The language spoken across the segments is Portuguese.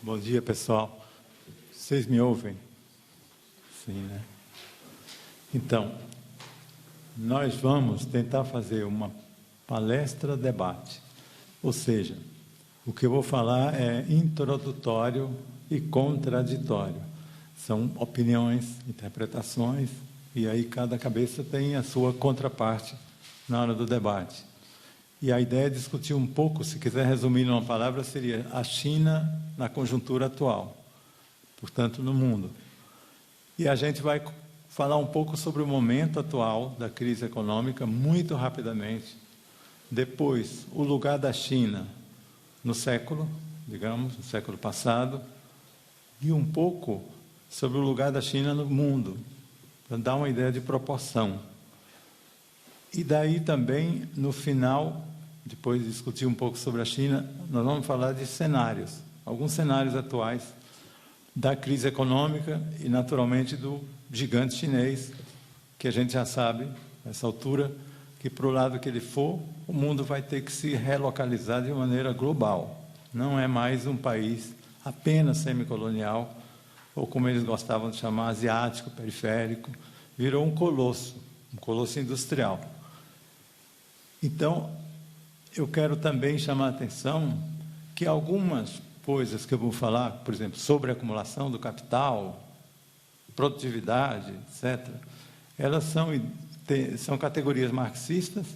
Bom dia, pessoal. Vocês me ouvem? Sim, né? Então, nós vamos tentar fazer uma palestra-debate. Ou seja, o que eu vou falar é introdutório e contraditório. São opiniões, interpretações, e aí cada cabeça tem a sua contraparte na hora do debate. E a ideia é discutir um pouco, se quiser resumir numa palavra, seria a China na conjuntura atual, portanto, no mundo. E a gente vai falar um pouco sobre o momento atual da crise econômica, muito rapidamente. Depois, o lugar da China no século, digamos, no século passado, e um pouco sobre o lugar da China no mundo, para dar uma ideia de proporção. E daí também, no final, depois de discutir um pouco sobre a China, nós vamos falar de cenários, alguns cenários atuais da crise econômica e, naturalmente, do gigante chinês, que a gente já sabe, nessa altura, que para o lado que ele for, o mundo vai ter que se relocalizar de maneira global. Não é mais um país apenas semicolonial, ou como eles gostavam de chamar, asiático, periférico, virou um colosso industrial. Então, eu quero também chamar a atenção que algumas coisas que eu vou falar, por exemplo, sobre a acumulação do capital, produtividade, etc., elas são categorias marxistas.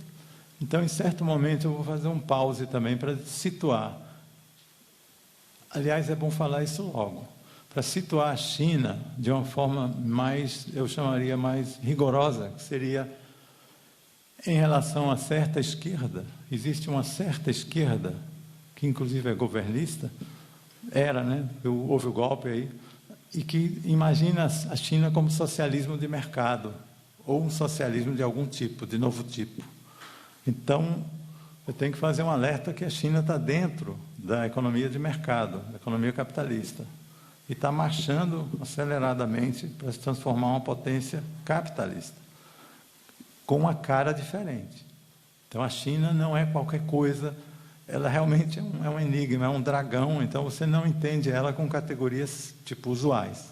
Então, em certo momento, eu vou fazer um pause também para situar. Aliás, é bom falar isso logo, para situar a China de uma forma mais, eu chamaria mais rigorosa, que seria em relação a certa esquerda. Existe uma certa esquerda, que inclusive é governista, era, né? Houve o golpe aí, e que imagina a China como socialismo de mercado, ou um socialismo de algum tipo, de novo tipo. Então, eu tenho que fazer um alerta que a China está dentro da economia de mercado, da economia capitalista, e está marchando aceleradamente para se transformar em uma potência capitalista, com uma cara diferente. Então, a China não é qualquer coisa, ela realmente é um enigma, é um dragão, então você não entende ela com categorias tipo usuais.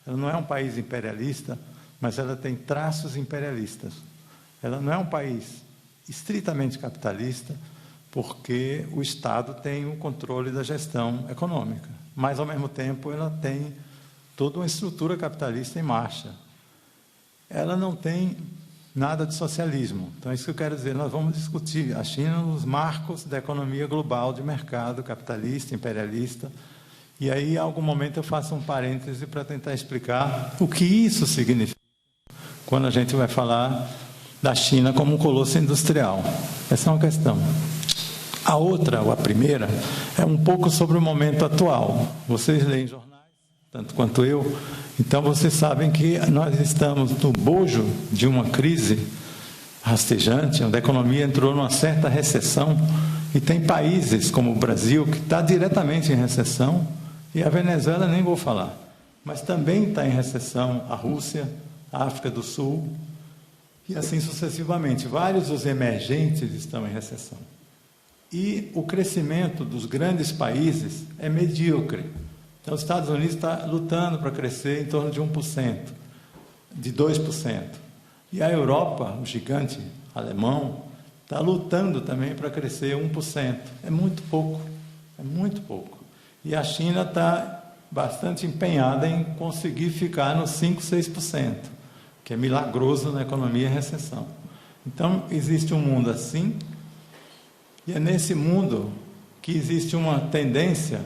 Ela não é um país imperialista, mas ela tem traços imperialistas. Ela não é um país estritamente capitalista, porque o Estado tem o controle da gestão econômica, mas, ao mesmo tempo, ela tem toda uma estrutura capitalista em marcha. Ela não tem nada de socialismo. Então, é isso que eu quero dizer. Nós vamos discutir a China nos marcos da economia global de mercado, capitalista, imperialista. E aí, em algum momento, eu faço um parêntese para tentar explicar o que isso significa quando a gente vai falar da China como um colosso industrial. Essa é uma questão. A outra, ou a primeira, é um pouco sobre o momento atual. Vocês leem jornais, tanto quanto eu, então vocês sabem que nós estamos no bojo de uma crise rastejante, onde a economia entrou numa certa recessão, e tem países como o Brasil, que está diretamente em recessão, e a Venezuela nem vou falar, mas também está em recessão a Rússia, a África do Sul, e assim sucessivamente. Vários dos emergentes estão em recessão. E o crescimento dos grandes países é medíocre. Então, os Estados Unidos está lutando para crescer em torno de 1%, de 2%. E a Europa, o gigante alemão, está lutando também para crescer 1%. É muito pouco, é muito pouco. E a China está bastante empenhada em conseguir ficar nos 5%, 6%, que é milagroso na economia em recessão. Então, existe um mundo assim, e é nesse mundo que existe uma tendência,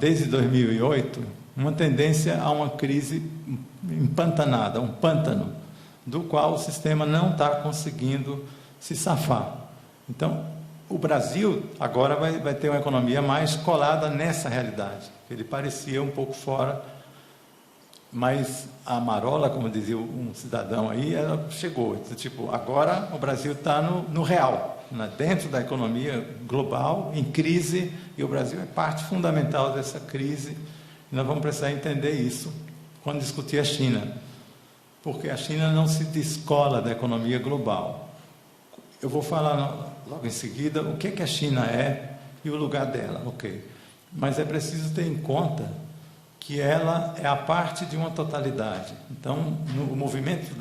desde 2008, uma tendência a uma crise empantanada, um pântano, do qual o sistema não está conseguindo se safar. Então, o Brasil agora vai ter uma economia mais colada nessa realidade. Ele parecia um pouco fora, mas a marola, como dizia um cidadão aí, ela chegou. Tipo, agora o Brasil está no real, dentro da economia global, em crise, e o Brasil é parte fundamental dessa crise. E nós vamos precisar entender isso quando discutir a China, porque a China não se descola da economia global. Eu vou falar logo em seguida o que a China é e o lugar dela, ok? mas é preciso ter em conta que ela é a parte de uma totalidade. Então, no movimento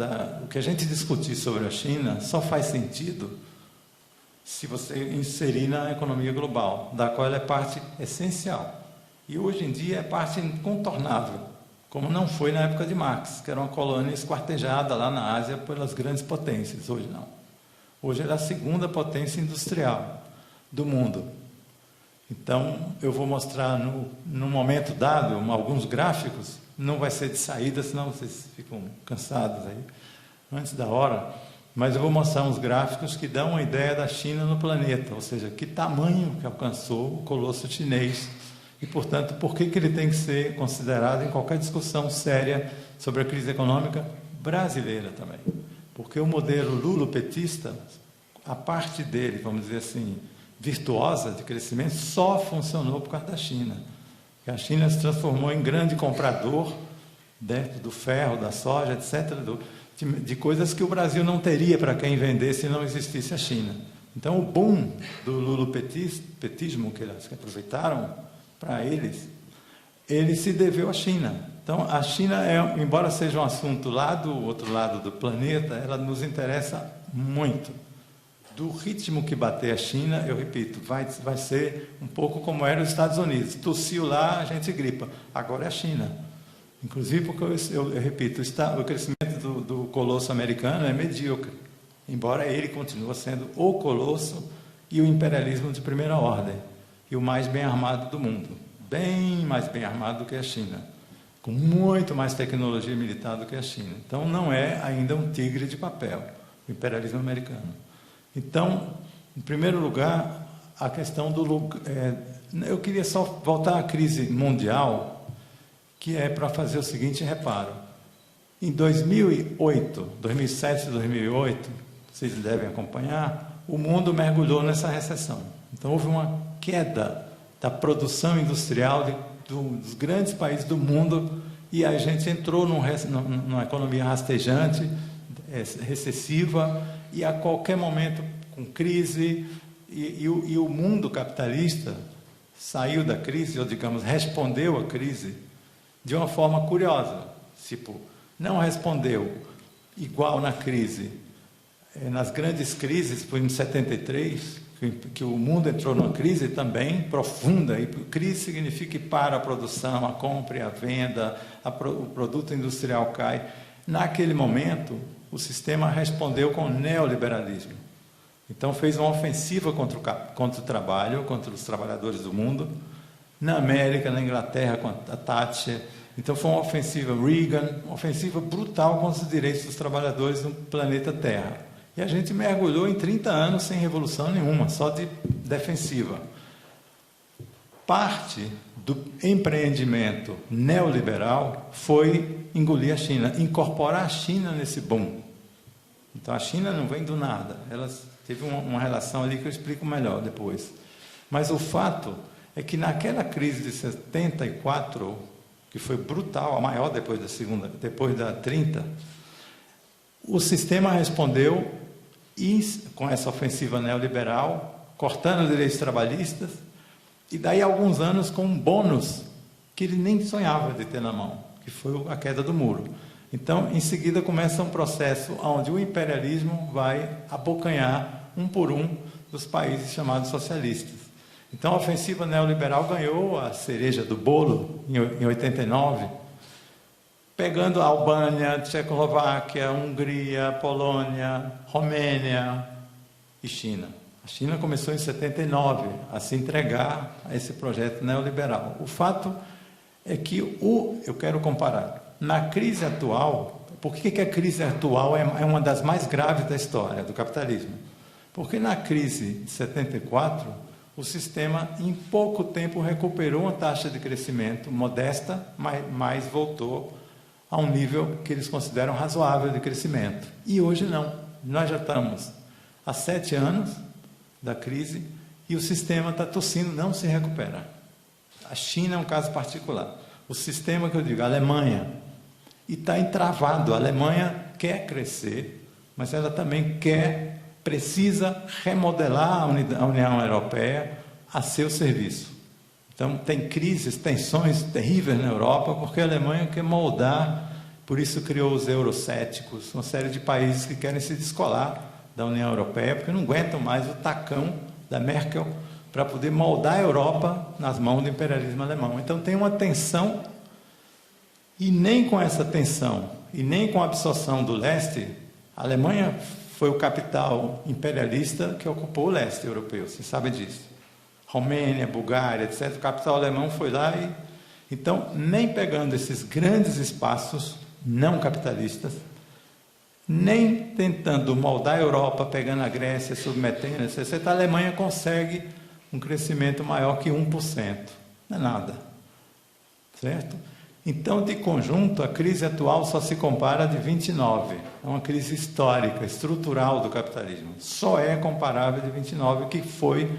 o que a gente discutir sobre a China só faz sentido se você inserir na economia global, da qual ela é parte essencial. E hoje em dia é parte incontornável, como não foi na época de Marx, que era uma colônia esquartejada lá na Ásia pelas grandes potências. Hoje não. Hoje ela é a segunda potência industrial do mundo. Então, eu vou mostrar no momento dado alguns gráficos, não vai ser de saída, senão vocês ficam cansados aí, antes da hora, mas eu vou mostrar uns gráficos que dão uma ideia da China no planeta, ou seja, que tamanho que alcançou o colosso chinês e, portanto, por que ele tem que ser considerado em qualquer discussão séria sobre a crise econômica brasileira também. Porque o modelo lulopetista, a parte dele, vamos dizer assim, virtuosa de crescimento, só funcionou por causa da China. Porque a China se transformou em grande comprador, dentro do ferro, da soja, etc., de coisas que o Brasil não teria para quem vender se não existisse a China. Então, o boom do lulopetismo que eles aproveitaram para eles, ele se deveu à China. Então, a China, embora seja um assunto lá do outro lado do planeta, ela nos interessa muito. Do ritmo que bater a China, eu repito, vai ser um pouco como era os Estados Unidos. Tossiu lá, a gente gripa. Agora é a China. Inclusive porque, eu repito, o crescimento do colosso americano é medíocre, embora ele continue sendo o colosso e o imperialismo de primeira ordem, e o mais bem armado do mundo. Bem mais bem armado do que a China, com muito mais tecnologia militar do que a China. Então, não é ainda um tigre de papel, o imperialismo americano. Então, em primeiro lugar, a questão eu queria só voltar à crise mundial, que é para fazer o seguinte reparo. Em 2007 e 2008, vocês devem acompanhar, o mundo mergulhou nessa recessão. Então, houve uma queda da produção industrial dos grandes países do mundo e a gente entrou numa economia rastejante, recessiva, e a qualquer momento com crise, e o mundo capitalista saiu da crise, ou digamos, respondeu à crise de uma forma curiosa. Tipo, não respondeu igual na crise. Nas grandes crises, foi em 73, que o mundo entrou numa crise também profunda, e crise significa que para a produção, a compra e a venda, o produto industrial cai. Naquele momento, o sistema respondeu com o neoliberalismo. Então, fez uma ofensiva contra o trabalho, contra os trabalhadores do mundo, na América, na Inglaterra, com a Thatcher. Então, foi uma ofensiva Reagan, uma ofensiva brutal contra os direitos dos trabalhadores no planeta Terra. E a gente mergulhou em 30 anos sem revolução nenhuma, só de defensiva. Parte do empreendimento neoliberal foi engolir a China, incorporar a China nesse boom. Então, a China não vem do nada. Ela teve uma relação ali que eu explico melhor depois. Mas o fato é que naquela crise de 74, que foi brutal, a maior depois da 30, o sistema respondeu com essa ofensiva neoliberal, cortando direitos trabalhistas, e daí alguns anos com um bônus que ele nem sonhava de ter na mão, que foi a queda do muro. Então, em seguida, começa um processo onde o imperialismo vai abocanhar, um por um, dos países chamados socialistas. Então, a ofensiva neoliberal ganhou a cereja do bolo, em 89, pegando a Albânia, Tchecoslováquia, Hungria, Polônia, Romênia e China. A China começou em 79 a se entregar a esse projeto neoliberal. O fato é que eu quero comparar. Na crise atual, por que a crise atual é uma das mais graves da história do capitalismo? Porque na crise de 74, o sistema, em pouco tempo, recuperou uma taxa de crescimento modesta, mas voltou a um nível que eles consideram razoável de crescimento. E hoje não. Nós já estamos há 7 anos da crise e o sistema está tossindo, não se recupera. A China é um caso particular. O sistema que eu digo, a Alemanha, e está entravado. A Alemanha quer crescer, mas ela também precisa remodelar a União Europeia a seu serviço. Então, tem crises, tensões terríveis na Europa, porque a Alemanha quer moldar, por isso criou os eurocéticos, uma série de países que querem se descolar da União Europeia, porque não aguentam mais o tacão da Merkel para poder moldar a Europa nas mãos do imperialismo alemão. Então, tem uma tensão, e nem com essa tensão, e nem com a absorção do leste, a Alemanha foi o capital imperialista que ocupou o leste europeu, você sabe disso. Romênia, Bulgária, etc. O capital alemão foi lá e... Então, nem pegando esses grandes espaços não capitalistas, nem tentando moldar a Europa, pegando a Grécia, submetendo, etc., a Alemanha consegue um crescimento maior que 1%. Não é nada. Certo? Então, de conjunto, a crise atual só se compara a de 29. É uma crise histórica, estrutural do capitalismo. Só é comparável a de 29, que foi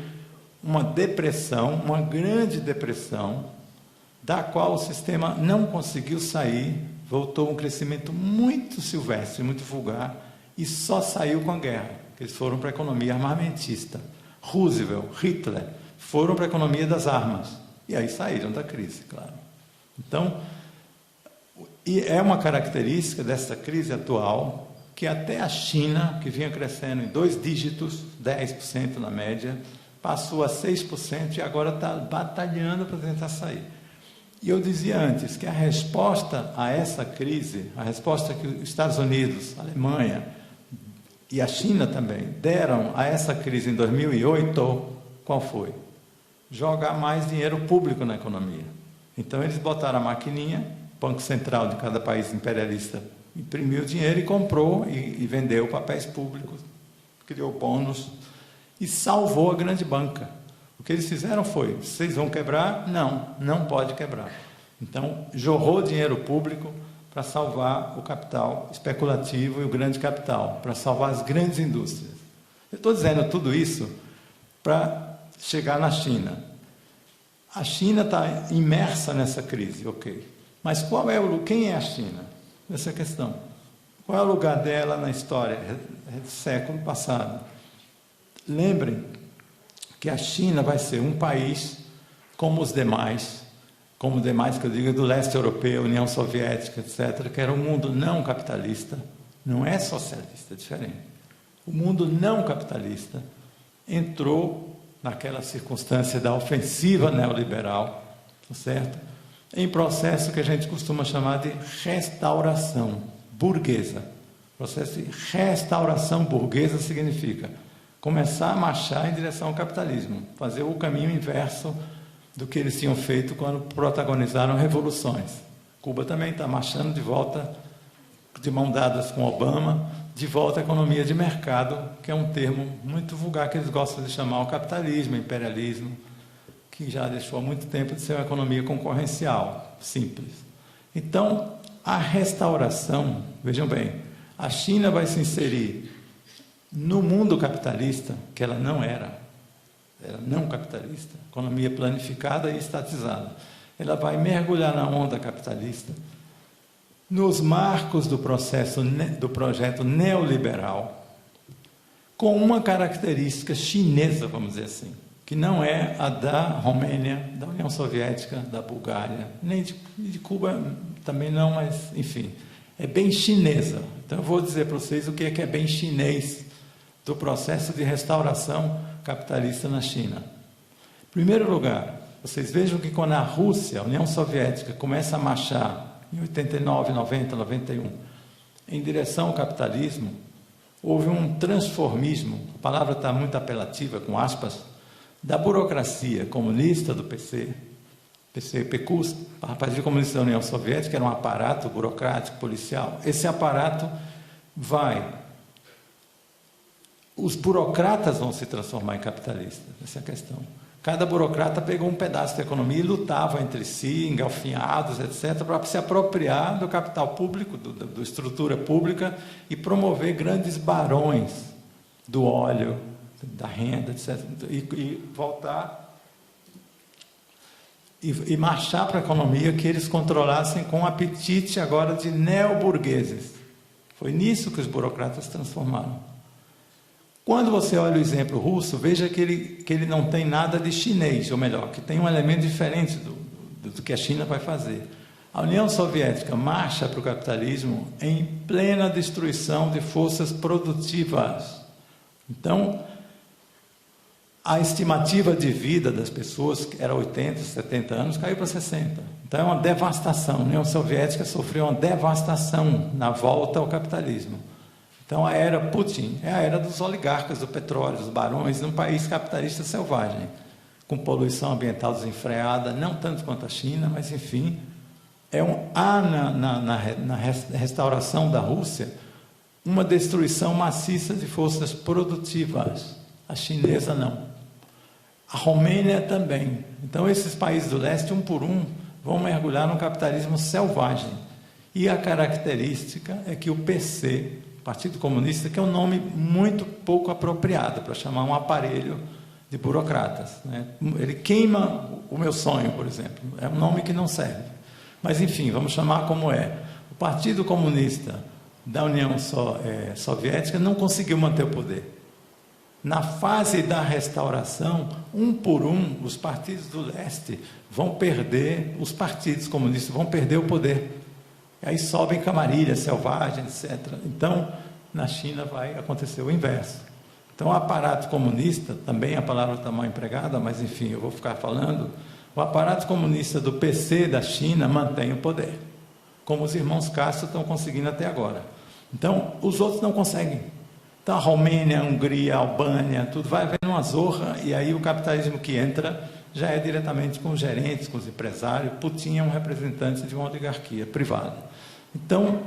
uma depressão, uma grande depressão, da qual o sistema não conseguiu sair, voltou a um crescimento muito silvestre, muito vulgar, e só saiu com a guerra. Eles foram para a economia armamentista. Roosevelt, Hitler, foram para a economia das armas. E aí saíram da crise, claro. Então, e é uma característica dessa crise atual, que até a China, que vinha crescendo em 2 dígitos, 10% na média, passou a 6% e agora está batalhando para tentar sair. E eu dizia antes que a resposta a essa crise, a resposta que os Estados Unidos, a Alemanha e a China também deram a essa crise em 2008, qual foi? Jogar mais dinheiro público na economia. Então, eles botaram a maquininha, o Banco Central de cada país imperialista imprimiu dinheiro e comprou e vendeu papéis públicos, criou bônus e salvou a grande banca. O que eles fizeram foi, vocês vão quebrar? Não, não pode quebrar. Então, jorrou dinheiro público para salvar o capital especulativo e o grande capital, para salvar as grandes indústrias. Eu estou dizendo tudo isso para chegar na China. A China está imersa nessa crise, ok. Mas quem é a China? Essa é a questão. Qual é o lugar dela na história do século passado? Lembrem que a China vai ser um país como os demais, que eu digo do leste europeu, União Soviética, etc., que era um mundo não capitalista, não é socialista, é diferente. O mundo não capitalista entrou naquela circunstância da ofensiva neoliberal, certo? Em processo que a gente costuma chamar de restauração burguesa. O processo de restauração burguesa significa começar a marchar em direção ao capitalismo, fazer o caminho inverso do que eles tinham feito quando protagonizaram revoluções. Cuba também está marchando de volta, de mão dadas com Obama, de volta à economia de mercado, que é um termo muito vulgar que eles gostam de chamar o capitalismo, o imperialismo, que já deixou há muito tempo de ser uma economia concorrencial, simples. Então, a restauração, vejam bem, a China vai se inserir no mundo capitalista, que ela não era não capitalista, economia planificada e estatizada. Ela vai mergulhar na onda capitalista, nos marcos do projeto neoliberal, com uma característica chinesa, vamos dizer assim, que não é a da Romênia, da União Soviética, da Bulgária, nem de Cuba também não, mas, enfim, é bem chinesa. Então, eu vou dizer para vocês o que é bem chinês do processo de restauração capitalista na China. Em primeiro lugar, vocês vejam que quando a Rússia, a União Soviética, começa a marchar em 89, 90, 91, em direção ao capitalismo, houve um transformismo, a palavra está muito apelativa, com aspas, da burocracia comunista do PCUS, a Partido Comunista da União Soviética, era um aparato burocrático, policial. Esse aparato os burocratas vão se transformar em capitalistas, essa é a questão. Cada burocrata pegou um pedaço da economia e lutava entre si, engalfinhados, etc., para se apropriar do capital público, da estrutura pública, e promover grandes barões do óleo, da renda, etc., e voltar e marchar para a economia que eles controlassem com apetite agora de neoburgueses. Foi nisso que os burocratas se transformaram. Quando você olha o exemplo russo, veja que ele não tem nada de chinês, ou melhor, que tem um elemento diferente do que a China vai fazer. A União Soviética marcha para o capitalismo em plena destruição de forças produtivas. Então, a estimativa de vida das pessoas, que era 80, 70 anos, caiu para 60. Então é uma devastação. A União Soviética sofreu uma devastação na volta ao capitalismo. Então a era Putin é a era dos oligarcas, do petróleo, dos barões, num país capitalista selvagem, com poluição ambiental desenfreada, não tanto quanto a China, mas enfim, há na restauração da Rússia uma destruição maciça de forças produtivas. A chinesa não. A Romênia também. Então esses países do leste, um por um, vão mergulhar no capitalismo selvagem. E a característica é que o PC, Partido Comunista, que é um nome muito pouco apropriado para chamar um aparelho de burocratas, né? Ele queima o meu sonho, por exemplo. É um nome que não serve. Mas, enfim, vamos chamar como é. O Partido Comunista da União Soviética não conseguiu manter o poder. Na fase da restauração, um por um, os partidos do leste vão perder, os partidos comunistas vão perder o poder. E aí sobem camarilhas selvagens, etc. Então, na China vai acontecer o inverso. Então, o aparato comunista, também a palavra está mal empregada, mas enfim, eu vou ficar falando, o aparato comunista do PC da China mantém o poder, como os irmãos Castro estão conseguindo até agora. Então, os outros não conseguem. Então, a Romênia, a Hungria, a Albânia, tudo vai havendo uma zorra, e aí o capitalismo que entra já é diretamente com os gerentes, com os empresários. Putin é um representante de uma oligarquia privada. Então,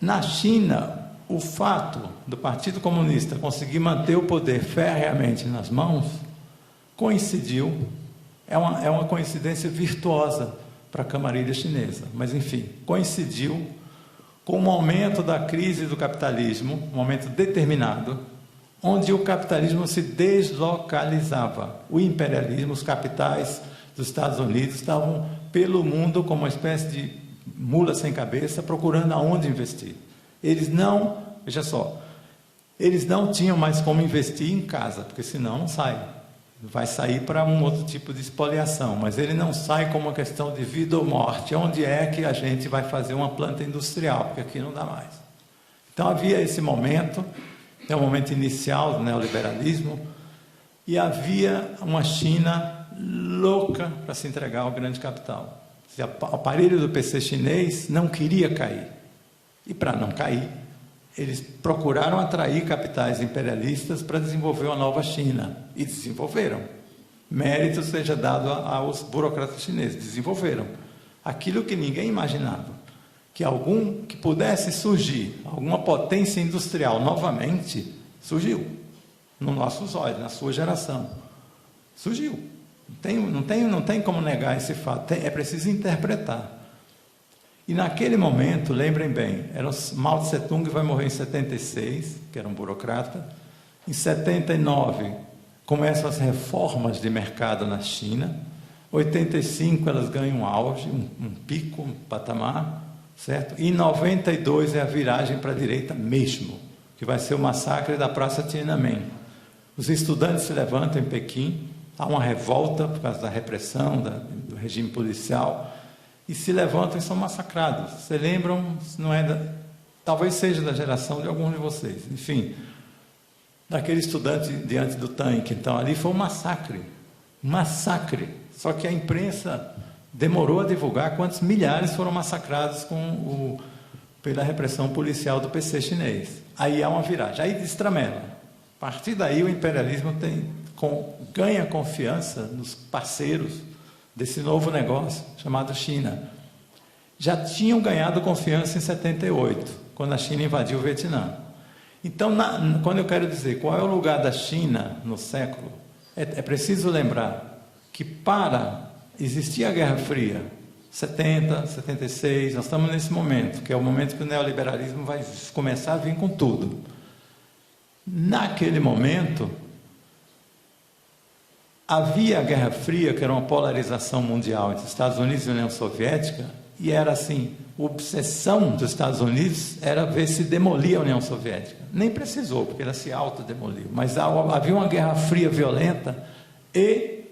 na China, o fato do Partido Comunista conseguir manter o poder ferreamente nas mãos coincidiu, é uma coincidência virtuosa para a camarilha chinesa, mas enfim, coincidiu com o momento da crise do capitalismo, um momento determinado, onde o capitalismo se deslocalizava. O imperialismo, os capitais dos Estados Unidos estavam pelo mundo como uma espécie de mula sem cabeça, procurando aonde investir. Eles não, veja só, eles não tinham mais como investir em casa, porque senão não sai. Vai sair para um outro tipo de espoliação, mas ele não sai como uma questão de vida ou morte. Onde é que a gente vai fazer uma planta industrial? Porque aqui não dá mais. Então havia esse momento, é o momento inicial do neoliberalismo, e havia uma China louca para se entregar ao grande capital. O aparelho do PC chinês não queria cair. E para não cair, eles procuraram atrair capitais imperialistas para desenvolver uma nova China. E desenvolveram. Mérito seja dado aos burocratas chineses. Desenvolveram. Aquilo que ninguém imaginava. Que pudesse surgir alguma potência industrial novamente, surgiu. Nos nossos olhos, na sua geração. Surgiu. Não tem como negar esse fato. É preciso interpretar. E naquele momento, lembrem bem, Mao Tse Tung vai morrer em 76, que era um burocrata. Em 79, começam as reformas de mercado na China. 85, elas ganham um auge, um pico, um patamar, certo? E em 92 é a viragem para a direita mesmo, que vai ser o massacre da Praça Tiananmen. Os estudantes se levantam em Pequim, há uma revolta por causa da repressão, do regime policial, e se levantam e são massacrados. Vocês lembram? Não é talvez seja da geração de alguns de vocês. Enfim, daquele estudante diante do tanque. Então, ali foi um massacre. Um massacre. Só que a imprensa demorou a divulgar quantos milhares foram massacrados pela repressão policial do PC chinês. Aí há uma viragem. Aí destramela. A partir daí, o imperialismo ganha confiança nos parceiros desse novo negócio chamado China. Já tinham ganhado confiança em 78, quando a China invadiu o Vietnã. Então, quando eu quero dizer qual é o lugar da China no século, é preciso lembrar que para existir a Guerra Fria, 70, 76, nós estamos nesse momento, que é o momento que o neoliberalismo vai começar a vir com tudo. Naquele momento, havia a Guerra Fria, que era uma polarização mundial entre Estados Unidos e União Soviética, e era assim, a obsessão dos Estados Unidos era ver se demolia a União Soviética. Nem precisou, porque ela se autodemoliu. Mas havia uma guerra fria violenta e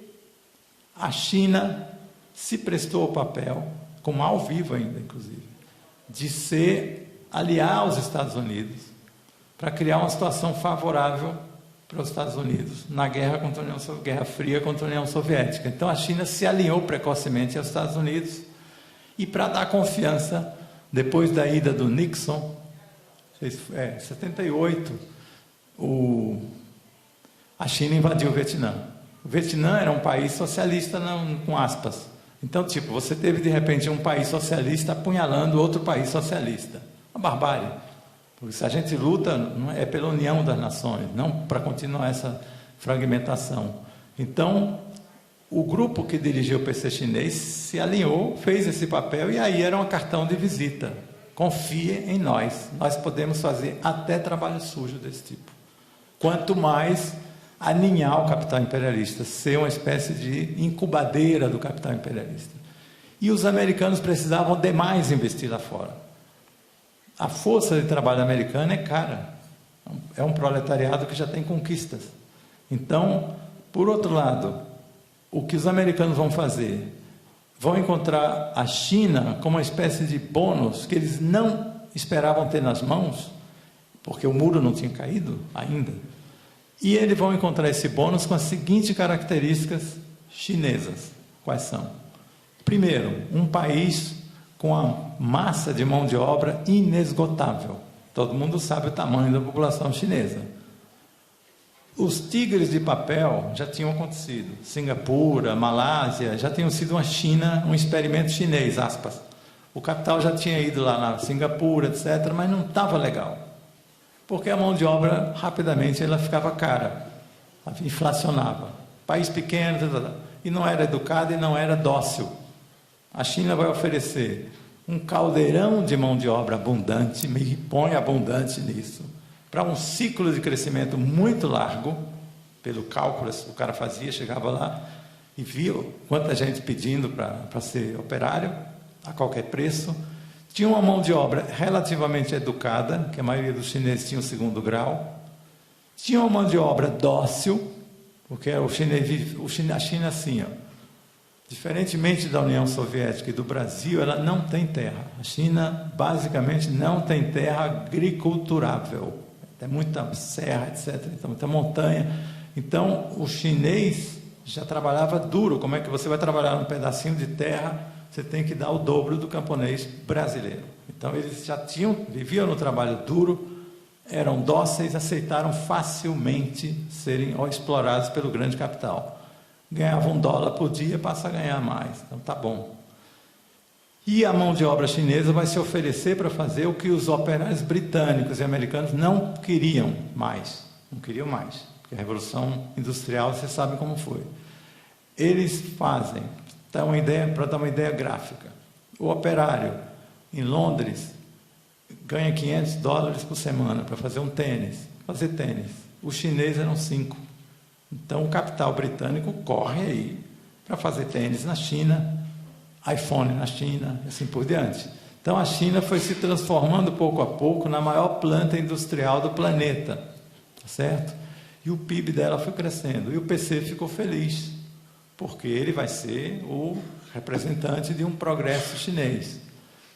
a China se prestou ao papel, com mal vivo ainda, inclusive, de aliar os Estados Unidos para criar uma situação favorável para os Estados Unidos na guerra fria contra a União Soviética. Então a China se alinhou precocemente aos Estados Unidos e, para dar confiança, depois da ida do Nixon, 78, a China invadiu o Vietnã. O Vietnã era um país socialista, com aspas. Então, você teve de repente um país socialista apunhalando outro país socialista. Uma barbárie. Porque se a gente luta, não é pela união das nações, não para continuar essa fragmentação. Então, o grupo que dirigiu o PC chinês se alinhou, fez esse papel, e aí era um cartão de visita. Confie em nós. Nós podemos fazer até trabalho sujo desse tipo. Quanto mais aninhar o capital imperialista, ser uma espécie de incubadeira do capital imperialista. E os americanos precisavam demais investir lá fora. A força de trabalho americana é cara. É um proletariado que já tem conquistas. Então, por outro lado, o que os americanos vão fazer? Vão encontrar a China como uma espécie de bônus que eles não esperavam ter nas mãos, porque o muro não tinha caído ainda. E eles vão encontrar esse bônus com as seguintes características chinesas. Quais são? Primeiro, um país com a massa de mão de obra inesgotável. Todo mundo sabe o tamanho da população chinesa. Os tigres de papel já tinham acontecido. Singapura, Malásia, já tinham sido uma China, um experimento chinês, aspas. O capital já tinha ido lá na Singapura, etc., mas não estava legal. Porque a mão de obra, rapidamente, ela ficava cara, inflacionava. País pequeno, e não era educado e não era dócil. A China vai oferecer um caldeirão de mão de obra abundante, me põe abundante nisso, para um ciclo de crescimento muito largo, pelo cálculo que o cara fazia, chegava lá e via quanta gente pedindo para ser operário, a qualquer preço. Tinha uma mão de obra relativamente educada, que a maioria dos chineses tinha o 2º grau. Tinha uma mão de obra dócil, porque a China assim, ó, diferentemente da União Soviética e do Brasil, ela não tem terra. A China, basicamente, não tem terra agriculturável. Tem muita serra, etc., então, muita montanha. Então, o chinês já trabalhava duro. Como é que você vai trabalhar num pedacinho de terra? Você tem que dar o dobro do camponês brasileiro. Então, eles já viviam no trabalho duro, eram dóceis, aceitaram facilmente serem explorados pelo grande capital. Ganhavam $1 por dia, passa a ganhar mais. Então, tá bom. E a mão de obra chinesa vai se oferecer para fazer o que os operários britânicos e americanos não queriam mais. Não queriam mais. Porque a Revolução Industrial, vocês sabem como foi. Eles fazem... Para dar uma ideia gráfica, o operário em Londres ganha $500 por semana para fazer fazer tênis. Os chineses eram 5. Então o capital britânico corre aí para fazer tênis na China, iPhone na China, e assim por diante. Então a China foi se transformando pouco a pouco na maior planta industrial do planeta, tá certo? E o PIB dela foi crescendo, e o PC ficou feliz, porque ele vai ser o representante de um progresso chinês.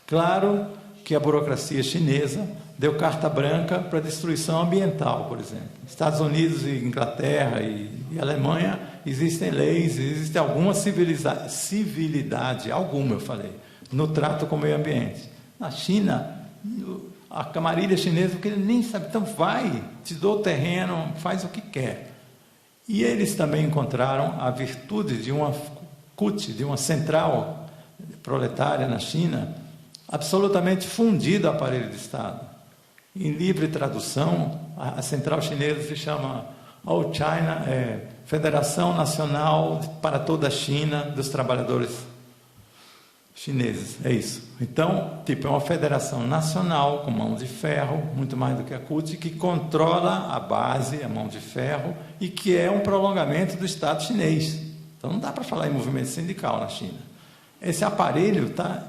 Claro que a burocracia chinesa deu carta branca para destruição ambiental, por exemplo. Estados Unidos e Inglaterra e Alemanha, existem leis, existe alguma civilidade, alguma, eu falei, no trato com o meio ambiente. Na China, a camarilha chinesa, porque ele nem sabe, então vai, te dou o terreno, faz o que quer. E eles também encontraram a virtude de uma CUT, de uma central proletária na China, absolutamente fundida ao aparelho de Estado. Em livre tradução, a central chinesa se chama All China, Federação Nacional para toda a China dos Trabalhadores Chineses. É isso. Então, é uma federação nacional com mão de ferro, muito mais do que a CUT, que controla a base, a mão de ferro, e que é um prolongamento do Estado chinês. Então, não dá para falar em movimento sindical na China. Esse aparelho está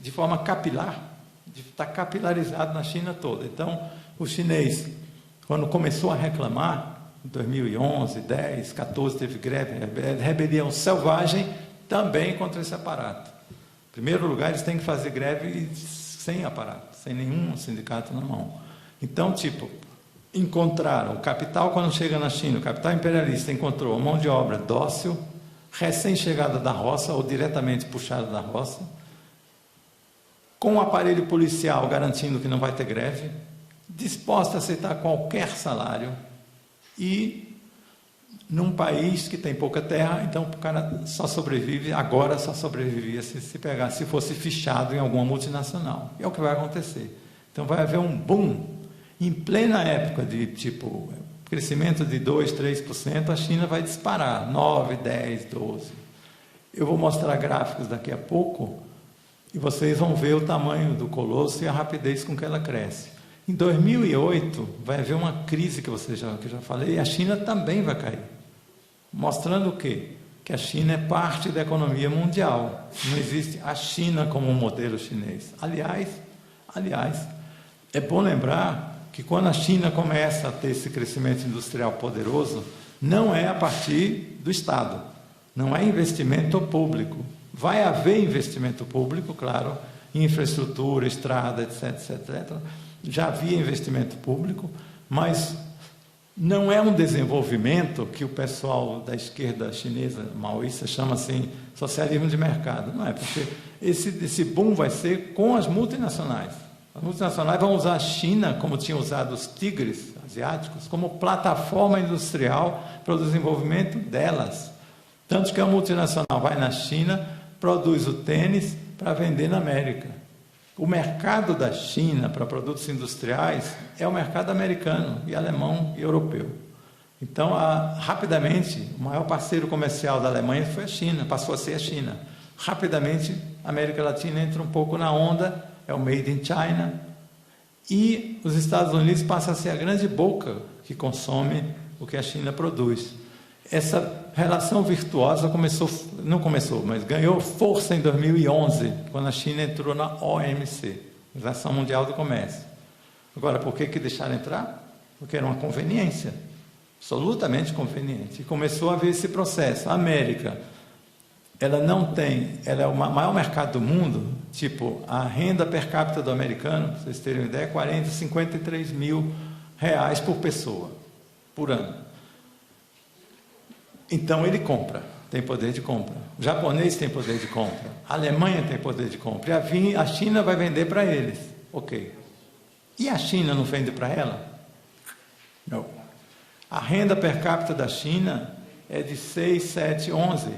de forma capilar, está capilarizado na China toda. Então, o chinês, quando começou a reclamar, em 2011, 10, 14, teve greve, rebelião selvagem também contra esse aparato. Em primeiro lugar, eles têm que fazer greve sem aparato, sem nenhum sindicato na mão. Então, encontraram o capital quando chega na China, o capital imperialista encontrou a mão de obra dócil, recém-chegada da roça ou diretamente puxada da roça, com um aparelho policial garantindo que não vai ter greve, disposta a aceitar qualquer salário e num país que tem pouca terra, então o cara só sobrevive, agora só sobrevivia se fosse fichado em alguma multinacional. É o que vai acontecer. Então vai haver um boom. Em plena época de crescimento de 2%, 3%, a China vai disparar 9%, 10%, 12%. Eu vou mostrar gráficos daqui a pouco e vocês vão ver o tamanho do colosso e a rapidez com que ela cresce. Em 2008 vai haver uma crise que eu já falei, e a China também vai cair. Mostrando o quê? Que a China é parte da economia mundial. Não existe a China como um modelo chinês. Aliás, é bom lembrar que quando a China começa a ter esse crescimento industrial poderoso, não é a partir do Estado, não é investimento público. Vai haver investimento público, claro, em infraestrutura, estrada, etc. Já havia investimento público, mas não é um desenvolvimento que o pessoal da esquerda chinesa maoísta chama assim, socialismo de mercado. Não é, porque esse boom vai ser com as multinacionais. As multinacionais vão usar a China, como tinham usado os tigres asiáticos, como plataforma industrial para o desenvolvimento delas. Tanto que a multinacional vai na China, produz o tênis para vender na América. O mercado da China para produtos industriais é o mercado americano, e alemão e europeu. Então, rapidamente, o maior parceiro comercial da Alemanha foi a China, passou a ser a China. Rapidamente, a América Latina entra um pouco na onda, é o Made in China, e os Estados Unidos passam a ser a grande boca que consome o que a China produz. Essa relação virtuosa não começou, mas ganhou força em 2011, quando a China entrou na OMC, Organização Mundial do Comércio. Agora, por que deixaram entrar? Porque era uma conveniência, absolutamente conveniente. E começou a haver esse processo. A América, ela é o maior mercado do mundo, a renda per capita do americano, para vocês terem uma ideia, 40, 53 mil reais por pessoa, por ano. Então ele compra, tem poder de compra. O japonês tem poder de compra. A Alemanha tem poder de compra. E a China vai vender para eles. Ok. E a China não vende para ela? Não. A renda per capita da China é de 6, 7, 11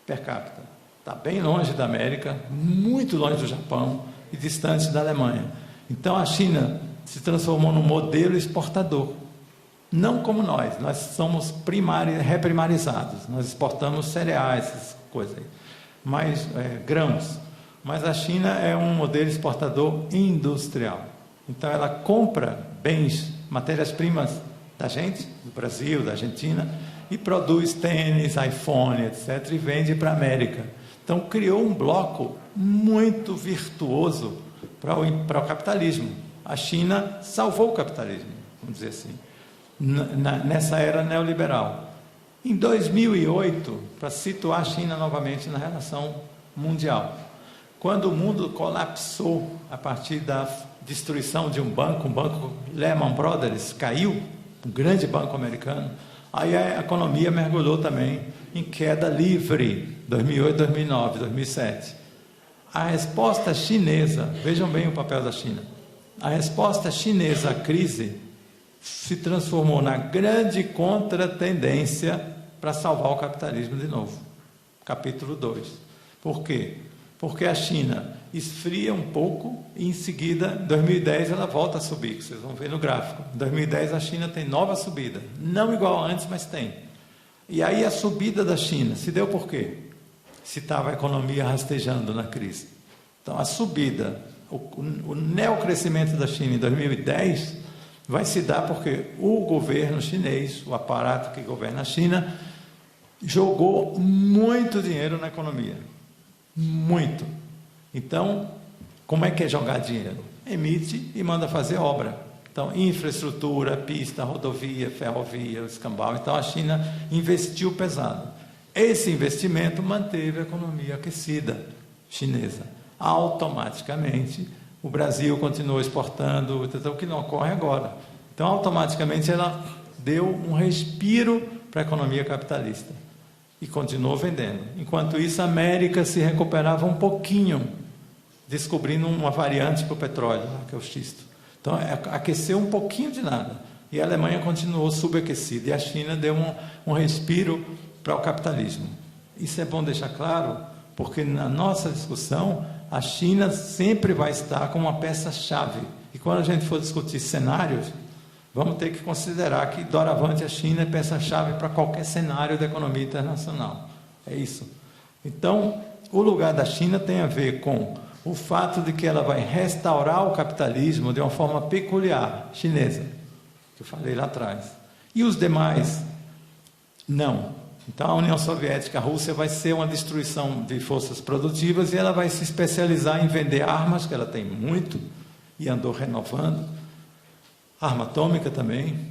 per capita. Está bem longe da América, muito longe do Japão e distante da Alemanha. Então a China se transformou num modelo exportador. Não como nós somos reprimarizados, nós exportamos cereais, essas coisas aí, grãos. Mas a China é um modelo exportador industrial. Então ela compra bens, matérias-primas da gente, do Brasil, da Argentina, e produz tênis, iPhone, etc., e vende para a América. Então criou um bloco muito virtuoso para o capitalismo. A China salvou o capitalismo, vamos dizer assim, nessa era neoliberal. Em 2008, para situar a China novamente na relação mundial, quando o mundo colapsou a partir da destruição de um banco, Lehman Brothers caiu, um grande banco americano, aí a economia mergulhou também em queda livre, 2008, 2009, 2007. A resposta chinesa, vejam bem o papel da China, a resposta chinesa à crise se transformou na grande contratendência para salvar o capitalismo de novo. Capítulo 2. Por quê? Porque a China esfria um pouco e em seguida, em 2010, ela volta a subir, que vocês vão ver no gráfico. Em 2010 a China tem nova subida, não igual a antes, mas tem. E aí a subida da China se deu por quê? Se estava a economia rastejando na crise. Então a subida, o neocrescimento da China em 2010 vai se dar porque o governo chinês, o aparato que governa a China, jogou muito dinheiro na economia. Muito. Então, como é que é jogar dinheiro? Emite e manda fazer obra. Então, infraestrutura, pista, rodovia, ferrovia, escambau. Então, a China investiu pesado. Esse investimento manteve a economia aquecida chinesa. Automaticamente, o Brasil continuou exportando, o que não ocorre agora. Então, automaticamente, ela deu um respiro para a economia capitalista e continuou vendendo. Enquanto isso, a América se recuperava um pouquinho, descobrindo uma variante para o petróleo, que é o xisto. Então, aqueceu um pouquinho de nada. E a Alemanha continuou subaquecida. E a China deu um respiro para o capitalismo. Isso é bom deixar claro, porque na nossa discussão, a China sempre vai estar como uma peça-chave. E quando a gente for discutir cenários, vamos ter que considerar que, doravante, a China é peça-chave para qualquer cenário da economia internacional. É isso. Então, o lugar da China tem a ver com o fato de que ela vai restaurar o capitalismo de uma forma peculiar, chinesa, que eu falei lá atrás. E os demais, não. Então, a União Soviética, a Rússia, vai ser uma destruição de forças produtivas e ela vai se especializar em vender armas, que ela tem muito, e andou renovando, arma atômica também.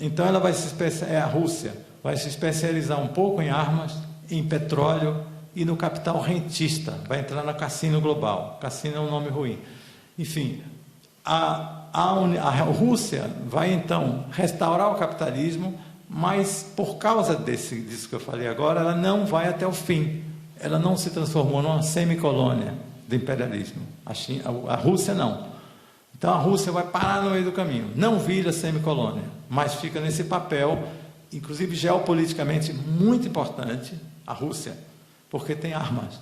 Então, ela vai a Rússia vai se especializar um pouco em armas, em petróleo, e no capital rentista, vai entrar no cassino global. Cassino é um nome ruim. Enfim, a Rússia vai, então, restaurar o capitalismo, mas, por causa disso que eu falei agora, ela não vai até o fim. Ela não se transformou numa semicolônia do imperialismo. A Rússia não. Então, a Rússia vai parar no meio do caminho. Não vira semicolônia, mas fica nesse papel, inclusive geopoliticamente, muito importante, a Rússia, porque tem armas.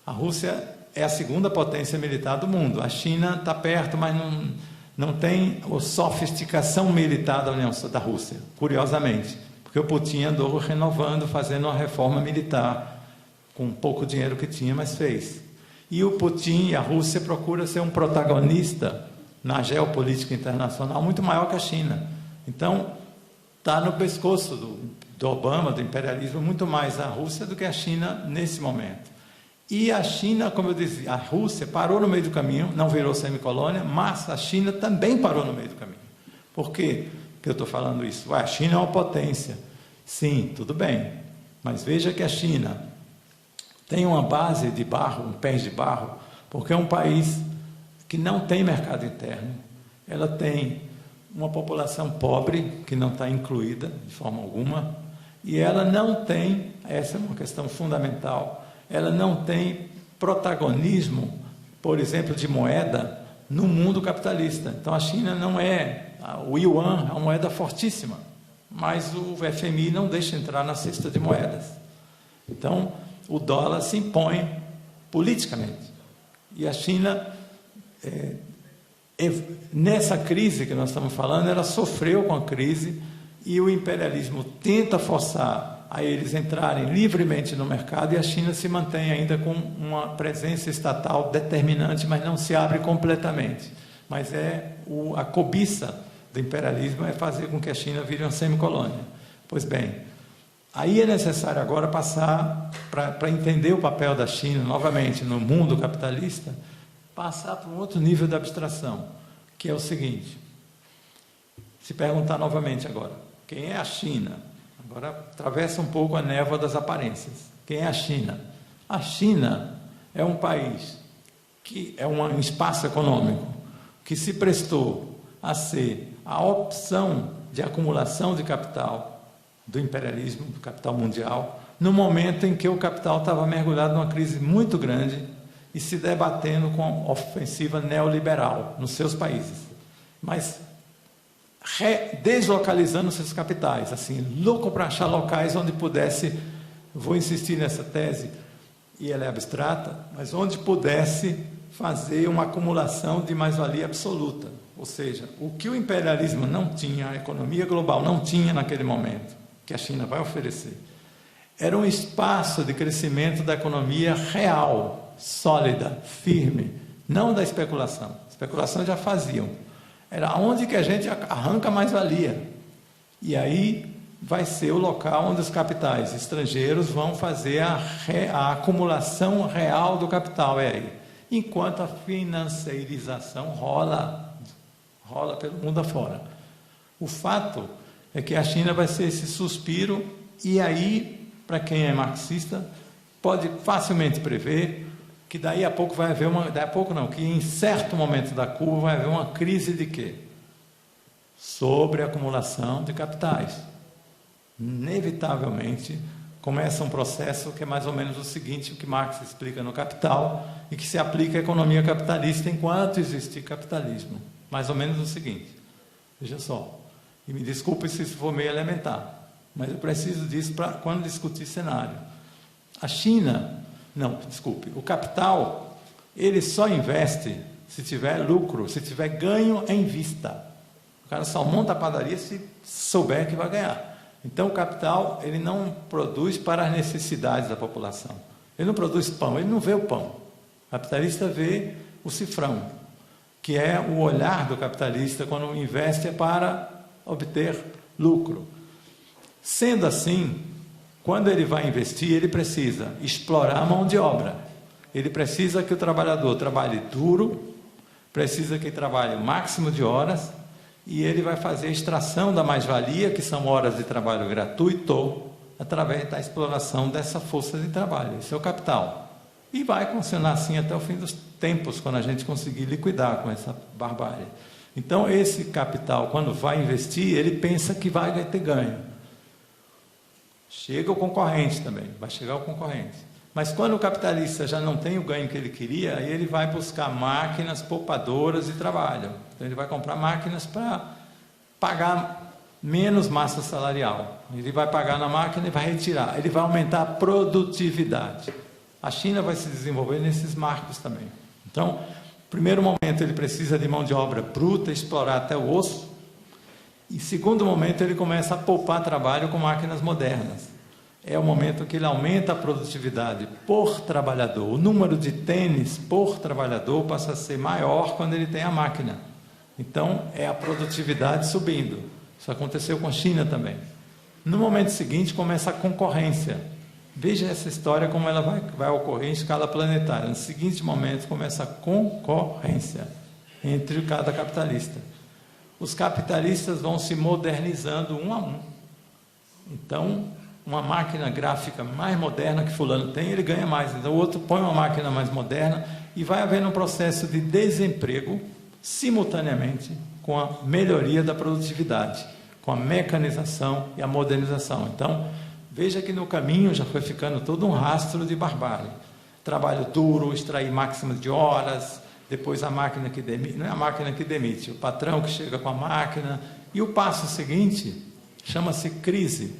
A Rússia é a segunda potência militar do mundo. A China está perto, mas não tem a sofisticação militar da Rússia, curiosamente, porque o Putin andou renovando, fazendo uma reforma militar, com pouco dinheiro que tinha, mas fez. E o Putin e a Rússia procuram ser um protagonista na geopolítica internacional muito maior que a China. Então, está no pescoço do Obama, do imperialismo, muito mais a Rússia do que a China nesse momento. E a China, como eu dizia, a Rússia parou no meio do caminho, não virou semicolônia, mas a China também parou no meio do caminho. Por quê que eu estou falando isso? A China é uma potência. Sim, tudo bem, mas veja que a China tem uma base de barro, um pés de barro, porque é um país que não tem mercado interno, ela tem uma população pobre, que não está incluída de forma alguma, e ela não tem, essa é uma questão fundamental, ela não tem protagonismo, por exemplo, de moeda no mundo capitalista. Então, a China não é, o Yuan é uma moeda fortíssima, mas o FMI não deixa entrar na cesta de moedas. Então, o dólar se impõe politicamente. E a China, nessa crise que nós estamos falando, ela sofreu com a crise e o imperialismo tenta forçar a eles entrarem livremente no mercado e a China se mantém ainda com uma presença estatal determinante, mas não se abre completamente. Mas a cobiça do imperialismo é fazer com que a China vire uma semicolônia. Pois bem, aí é necessário agora passar, para entender o papel da China, novamente, no mundo capitalista, passar para um outro nível de abstração, que é o seguinte, se perguntar novamente agora, quem é a China? Agora, atravessa um pouco a névoa das aparências. Quem é a China? A China é um país que é um espaço econômico que se prestou a ser a opção de acumulação de capital do imperialismo, do capital mundial, no momento em que o capital estava mergulhado numa crise muito grande e se debatendo com a ofensiva neoliberal nos seus países. Mas deslocalizando seus capitais, assim, louco para achar locais onde pudesse, vou insistir nessa tese, e ela é abstrata, mas onde pudesse fazer uma acumulação de mais-valia absoluta. Ou seja, o que o imperialismo não tinha, a economia global não tinha naquele momento, que a China vai oferecer, era um espaço de crescimento da economia real, sólida, firme, não da especulação. Especulação já faziam. Era onde que a gente arranca mais-valia. E aí vai ser o local onde os capitais estrangeiros vão fazer a acumulação real do capital. É aí. enquanto a financeirização rola pelo mundo afora. O fato é que a China vai ser esse suspiro, e aí, para quem é marxista, pode facilmente prever que daí a pouco vai haver que em certo momento da curva vai haver uma crise de quê? Sobre a acumulação de capitais. Inevitavelmente, começa um processo que é mais ou menos o seguinte, o que Marx explica no Capital, e que se aplica à economia capitalista enquanto existir capitalismo. Mais ou menos o seguinte, veja só, e me desculpe se isso for meio elementar, mas eu preciso disso para quando discutir cenário. O capital, ele só investe se tiver lucro, se tiver ganho em vista. O cara só monta a padaria se souber que vai ganhar. Então, o capital, ele não produz para as necessidades da população. Ele não produz pão, ele não vê o pão. O capitalista vê o cifrão, que é o olhar do capitalista quando investe para obter lucro. Sendo assim, quando ele vai investir, ele precisa explorar a mão de obra. Ele precisa que o trabalhador trabalhe duro, precisa que ele trabalhe o máximo de horas, e ele vai fazer a extração da mais-valia, que são horas de trabalho gratuito, através da exploração dessa força de trabalho. Esse é o capital. E vai funcionar assim até o fim dos tempos, quando a gente conseguir liquidar com essa barbárie. Então, esse capital, quando vai investir, ele pensa que vai ter ganho. Chega o concorrente também, vai chegar o concorrente. Mas quando o capitalista já não tem o ganho que ele queria, aí ele vai buscar máquinas poupadoras de trabalho. Então ele vai comprar máquinas para pagar menos massa salarial. Ele vai pagar na máquina e vai retirar. Ele vai aumentar a produtividade. A China vai se desenvolver nesses marcos também. Então, no primeiro momento ele precisa de mão de obra bruta, explorar até o osso. E segundo momento ele começa a poupar trabalho com máquinas modernas. É o momento que ele aumenta a produtividade por trabalhador. O número de tênis por trabalhador passa a ser maior quando ele tem a máquina. Então, é a produtividade subindo. Isso aconteceu com a China também. No momento seguinte, começa a concorrência. Veja essa história como ela vai ocorrer em escala planetária. No seguinte momento, começa a concorrência entre cada capitalista. Os capitalistas vão se modernizando um a um. Então, uma máquina gráfica mais moderna que fulano tem, ele ganha mais. Então, o outro põe uma máquina mais moderna e vai havendo um processo de desemprego simultaneamente com a melhoria da produtividade, com a mecanização e a modernização. Então, veja que no caminho já foi ficando todo um rastro de barbárie. Trabalho duro, extrair máximo de horas, depois a máquina que demite, não é a máquina que demite, o patrão que chega com a máquina. E o passo seguinte chama-se crise.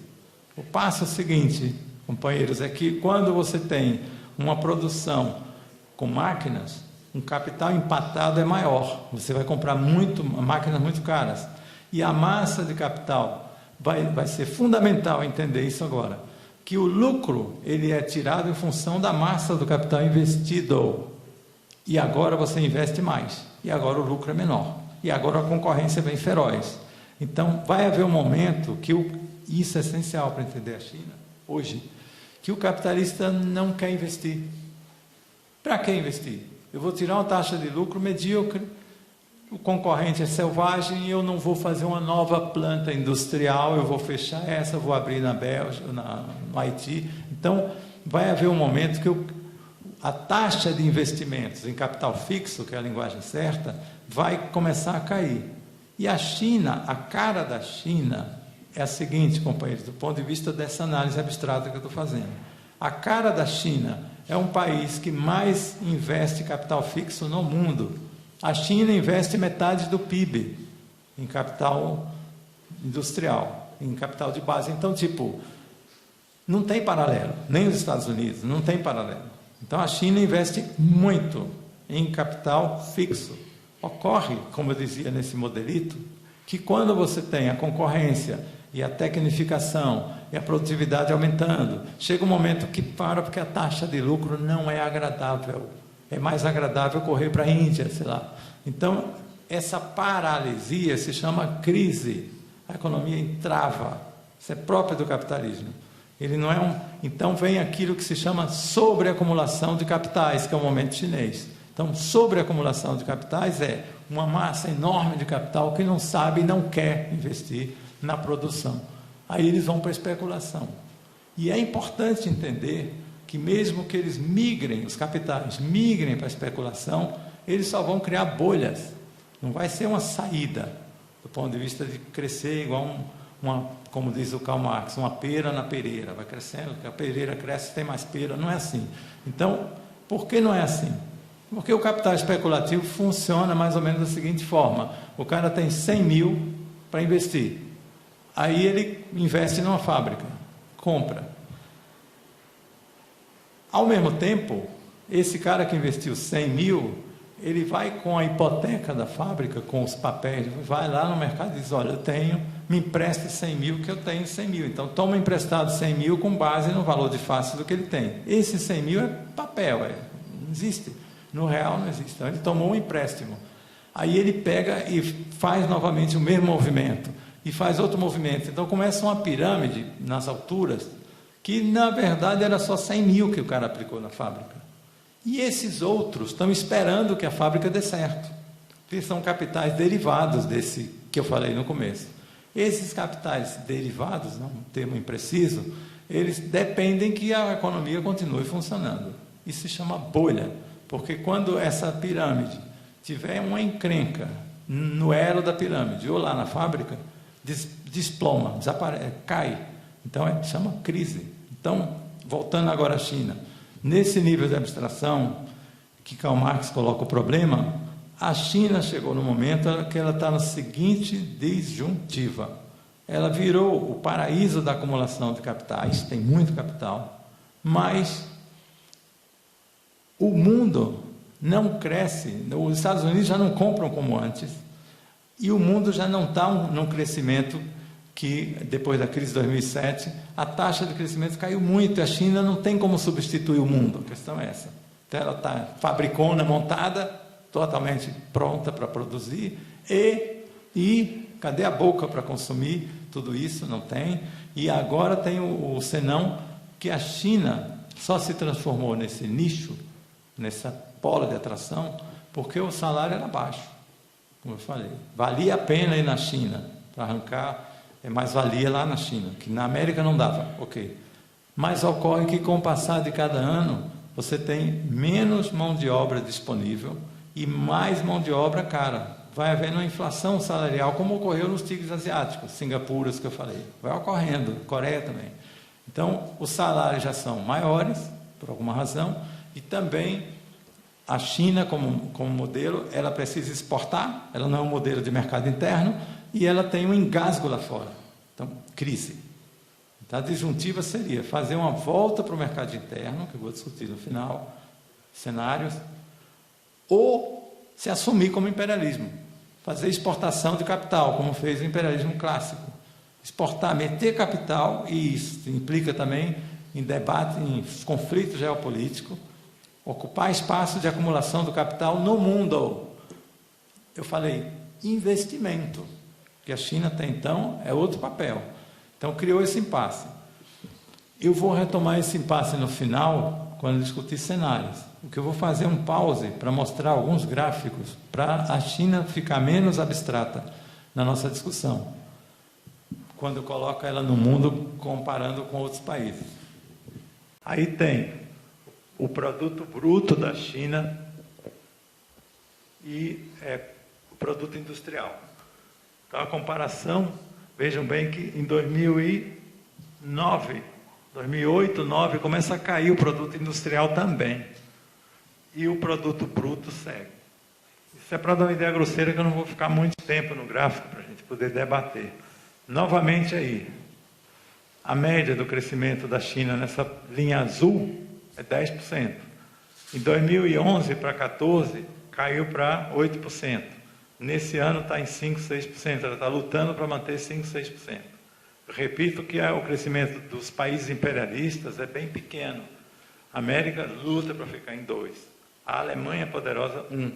O passo seguinte, companheiros, é que quando você tem uma produção com máquinas, um capital empatado é maior. Você vai comprar máquinas muito caras. E a massa de capital vai ser fundamental entender isso agora. Que o lucro, ele é tirado em função da massa do capital investido. E agora você investe mais. E agora o lucro é menor. E agora a concorrência vem feroz. Então, vai haver um momento que isso é essencial para entender a China, hoje, que o capitalista não quer investir. Para que investir? Eu vou tirar uma taxa de lucro medíocre, o concorrente é selvagem e eu não vou fazer uma nova planta industrial, eu vou fechar essa, vou abrir na Bélgica, no Haiti. Então, vai haver um momento que a taxa de investimentos em capital fixo, que é a linguagem certa, vai começar a cair. E a China, a cara da China, é a seguinte, companheiros, do ponto de vista dessa análise abstrata que eu estou fazendo. A cara da China é um país que mais investe capital fixo no mundo. A China investe metade do PIB em capital industrial, em capital de base. Então, não tem paralelo, nem os Estados Unidos, não tem paralelo. Então, a China investe muito em capital fixo. Ocorre, como eu dizia nesse modelito, que quando você tem a concorrência e a tecnificação e a produtividade aumentando, chega um momento que para, porque a taxa de lucro não é agradável. É mais agradável correr para a Índia, sei lá. Então, essa paralisia se chama crise. A economia entrava. Isso é próprio do capitalismo. Ele não é Então, vem aquilo que se chama sobreacumulação de capitais, que é o momento chinês. Então, sobreacumulação de capitais é uma massa enorme de capital que não sabe e não quer investir na produção. Aí eles vão para a especulação. E é importante entender que mesmo que eles migrem, os capitais migrem para a especulação, eles só vão criar bolhas. Não vai ser uma saída, do ponto de vista de crescer igual como diz o Karl Marx, uma pera na pereira. Vai crescendo, a pereira cresce, tem mais pera. Não é assim. Então, por que não é assim? Porque o capital especulativo funciona mais ou menos da seguinte forma. O cara tem 100 mil para investir. Aí ele investe numa fábrica, compra. Ao mesmo tempo, esse cara que investiu 100 mil, ele vai com a hipoteca da fábrica, com os papéis, vai lá no mercado e diz, olha, eu tenho, me empreste 100 mil, que eu tenho 100 mil. Então, toma emprestado 100 mil com base no valor de face do que ele tem. Esse 100 mil é papel, não existe. No real não existe. Então, ele tomou um empréstimo. Aí ele pega e faz novamente o mesmo movimento. E faz outro movimento. Então, começa uma pirâmide nas alturas, que, na verdade, era só 100 mil que o cara aplicou na fábrica. E esses outros estão esperando que a fábrica dê certo. Porque são capitais derivados desse que eu falei no começo. Esses capitais derivados, não um termo impreciso, eles dependem que a economia continue funcionando. Isso se chama bolha. Porque quando essa pirâmide tiver uma encrenca no elo da pirâmide ou lá na fábrica, desploma, desaparece, cai. Então, chama crise. Então, voltando agora à China, nesse nível de abstração que Karl Marx coloca o problema, a China chegou no momento que ela está na seguinte disjuntiva. Ela virou o paraíso da acumulação de capitais, tem muito capital, mas o mundo não cresce, os Estados Unidos já não compram como antes, e o mundo já não está num crescimento que, depois da crise de 2007, a taxa de crescimento caiu muito, a China não tem como substituir o mundo, a questão é essa. Então, ela está fabricona, montada, totalmente pronta para produzir, e cadê a boca para consumir tudo isso? Não tem. E agora tem o senão que a China só se transformou nesse nicho, nessa bola de atração, porque o salário era baixo, como eu falei. Valia a pena ir na China para arrancar, mas valia lá na China, que na América não dava, ok. Mas ocorre que com o passar de cada ano, você tem menos mão de obra disponível e mais mão de obra cara. Vai havendo uma inflação salarial, como ocorreu nos tigres asiáticos, Singapuras que eu falei. Vai ocorrendo, Coreia também. Então, os salários já são maiores, por alguma razão, e também a China, como modelo, ela precisa exportar, ela não é um modelo de mercado interno, e ela tem um engasgo lá fora. Então, crise. Então, a disjuntiva seria fazer uma volta para o mercado interno, que eu vou discutir no final, cenários, ou se assumir como imperialismo, fazer exportação de capital, como fez o imperialismo clássico. Exportar, meter capital, e isso implica também em debate, em conflito geopolítico, ocupar espaço de acumulação do capital no mundo. Eu falei, investimento, que a China tem, então, é outro papel. Então, criou esse impasse. Eu vou retomar esse impasse no final, quando discutir cenários. O que eu vou fazer é um pause para mostrar alguns gráficos, para a China ficar menos abstrata na nossa discussão, quando eu coloco ela no mundo, comparando com outros países. Aí tem o produto bruto da China e o produto industrial. Então, a comparação, vejam bem que em 2009, 2008, 2009, começa a cair o produto industrial também. E o produto bruto segue. Isso é para dar uma ideia grosseira, que eu não vou ficar muito tempo no gráfico para a gente poder debater. Novamente aí, a média do crescimento da China nessa linha azul é 10%. Em 2011 para 2014, caiu para 8%. Nesse ano está em 5%, 6%. Ela está lutando para manter 5%, 6%. Eu repito que o crescimento dos países imperialistas é bem pequeno. A América luta para ficar em 2%. A Alemanha poderosa, 1%.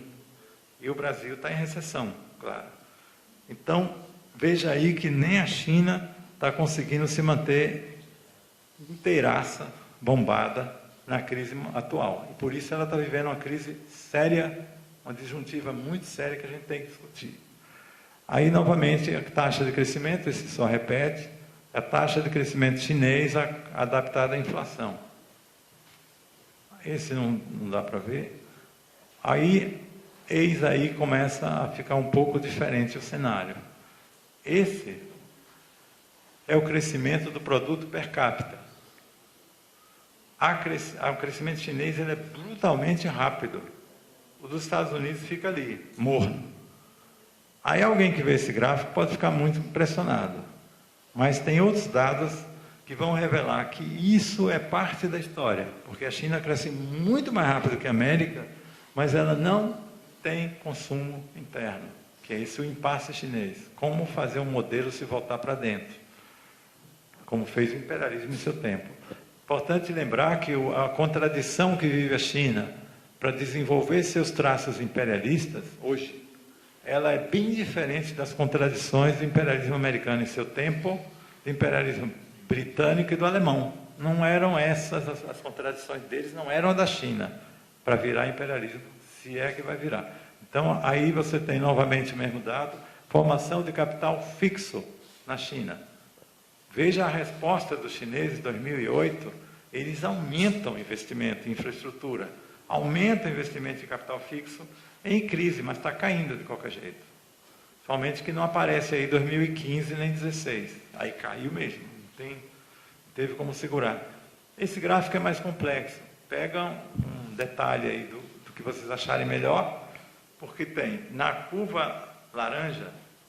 E o Brasil está em recessão, claro. Então, veja aí que nem a China está conseguindo se manter inteiraça, bombada, na crise atual. E por isso ela está vivendo uma crise séria, uma disjuntiva muito séria que a gente tem que discutir. Aí, novamente, a taxa de crescimento, esse só repete, a taxa de crescimento chinês adaptada à inflação. Esse não dá para ver. Aí, eis aí começa a ficar um pouco diferente o cenário. Esse é o crescimento do produto per capita. O crescimento chinês ele é brutalmente rápido. O dos Estados Unidos fica ali, morno. Aí alguém que vê esse gráfico pode ficar muito impressionado. Mas tem outros dados que vão revelar que isso é parte da história. Porque a China cresce muito mais rápido que a América, mas ela não tem consumo interno, que é esse o impasse chinês. Como fazer um modelo se voltar para dentro, como fez o imperialismo em seu tempo. Importante lembrar que a contradição que vive a China para desenvolver seus traços imperialistas, hoje, ela é bem diferente das contradições do imperialismo americano em seu tempo, do imperialismo britânico e do alemão. Não eram essas, as contradições deles não eram a da China, para virar imperialismo, se é que vai virar. Então, aí você tem novamente o mesmo dado, formação de capital fixo na China. Veja a resposta dos chineses em 2008, eles aumentam o investimento em infraestrutura, aumentam o investimento em capital fixo em crise, mas está caindo de qualquer jeito. Somente que não aparece aí 2015 nem 2016. Aí caiu mesmo, não teve como segurar. Esse gráfico é mais complexo. Pega um detalhe aí do que vocês acharem melhor, porque tem na curva laranja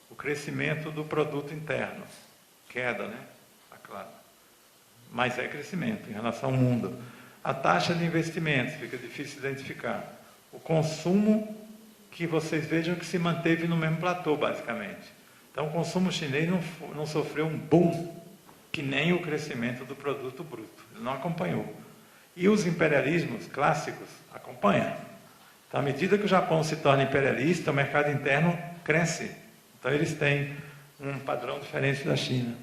o crescimento do produto interno. Queda, né? Está claro. Mas é crescimento em relação ao mundo. A taxa de investimentos, fica difícil identificar. O consumo, que vocês vejam que se manteve no mesmo platô, basicamente. Então, o consumo chinês não sofreu um boom, que nem o crescimento do produto bruto. Ele não acompanhou. E os imperialismos clássicos acompanham. Então, à medida que o Japão se torna imperialista, o mercado interno cresce. Então, eles têm um padrão diferente da China.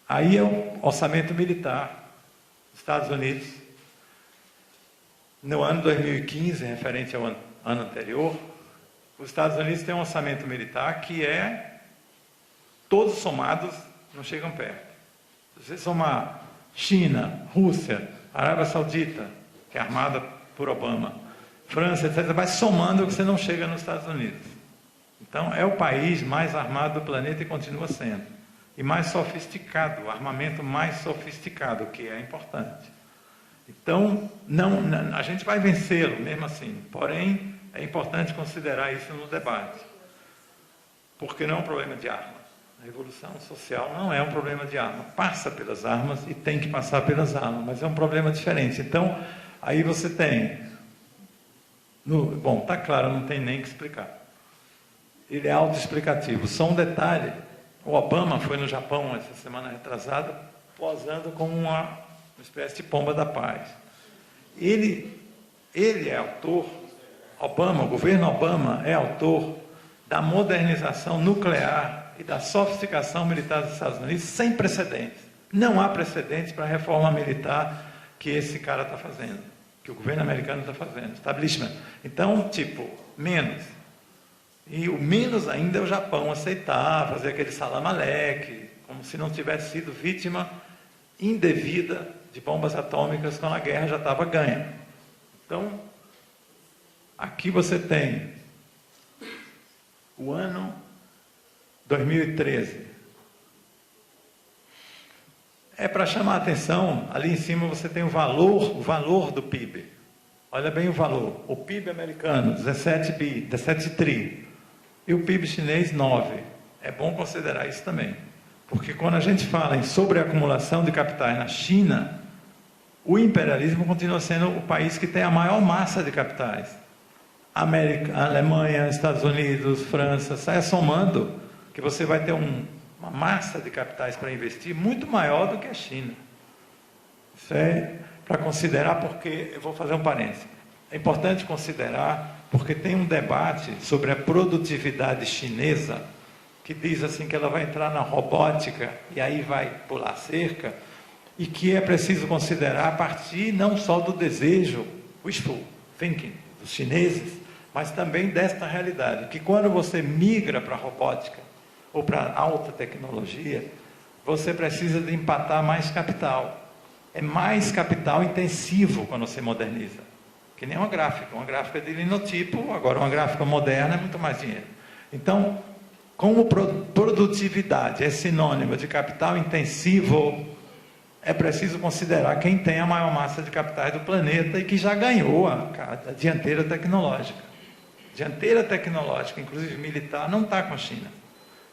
Aí é o orçamento militar dos Estados Unidos. No ano 2015, referente ao ano anterior, os Estados Unidos têm um orçamento militar que todos somados, não chegam perto. Se você somar China, Rússia, Arábia Saudita, que é armada por Obama, França, etc., vai somando que você não chega nos Estados Unidos. Então, é o país mais armado do planeta e continua sendo. E mais sofisticado, o armamento mais sofisticado, que é importante. Então, a gente vai vencê-lo mesmo assim, porém, é importante considerar isso no debate. Porque não é um problema de arma. A revolução social não é um problema de arma. Passa pelas armas e tem que passar pelas armas, mas é um problema diferente. Então, aí você tem... bom, está claro, não tem nem que explicar. Ele é autoexplicativo. Só um detalhe, o Obama foi no Japão essa semana retrasada, posando como uma espécie de pomba da paz. Ele é autor, o governo Obama é autor da modernização nuclear e da sofisticação militar dos Estados Unidos sem precedentes. Não há precedentes para a reforma militar que esse cara está fazendo, que o governo americano está fazendo, establishment. Então, menos. E o menos ainda é o Japão aceitar, fazer aquele salam-aleque, como se não tivesse sido vítima indevida de bombas atômicas quando a guerra já estava ganha. Então, aqui você tem o ano 2013. É para chamar a atenção, ali em cima você tem o valor do PIB. Olha bem o valor. O PIB americano, 17 tri. E o PIB chinês, 9. É bom considerar isso também. Porque quando a gente fala em sobreacumulação de capitais na China, o imperialismo continua sendo o país que tem a maior massa de capitais. Alemanha, Estados Unidos, França, saia somando que você vai ter uma massa de capitais para investir muito maior do que a China. Isso é para considerar, porque, eu vou fazer um parênteses, é importante considerar, porque tem um debate sobre a produtividade chinesa, que diz assim que ela vai entrar na robótica, e aí vai pular cerca, e que é preciso considerar a partir não só do desejo, wishful thinking, dos chineses, mas também desta realidade, que quando você migra para a robótica ou para a alta tecnologia, você precisa de empatar mais capital. É mais capital intensivo quando você moderniza. Que nem uma gráfica de linotipo, agora uma gráfica moderna é muito mais dinheiro. Então, como produtividade é sinônimo de capital intensivo, é preciso considerar quem tem a maior massa de capitais do planeta e que já ganhou a dianteira tecnológica. Dianteira tecnológica, inclusive militar, não está com a China.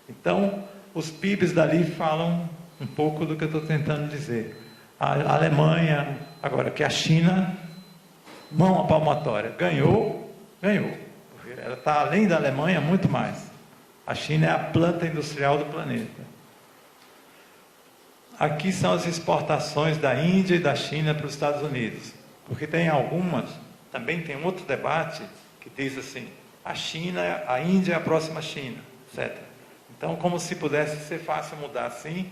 Então, os PIBs dali falam um pouco do que eu estou tentando dizer. A Alemanha, agora que a China, mão à palmatória, ganhou. Porque ela está além da Alemanha muito mais. A China é a planta industrial do planeta. Aqui são as exportações da Índia e da China para os Estados Unidos. Porque tem algumas, também tem um outro debate que diz assim, a Índia é a próxima China, etc. Então, como se pudesse ser fácil mudar assim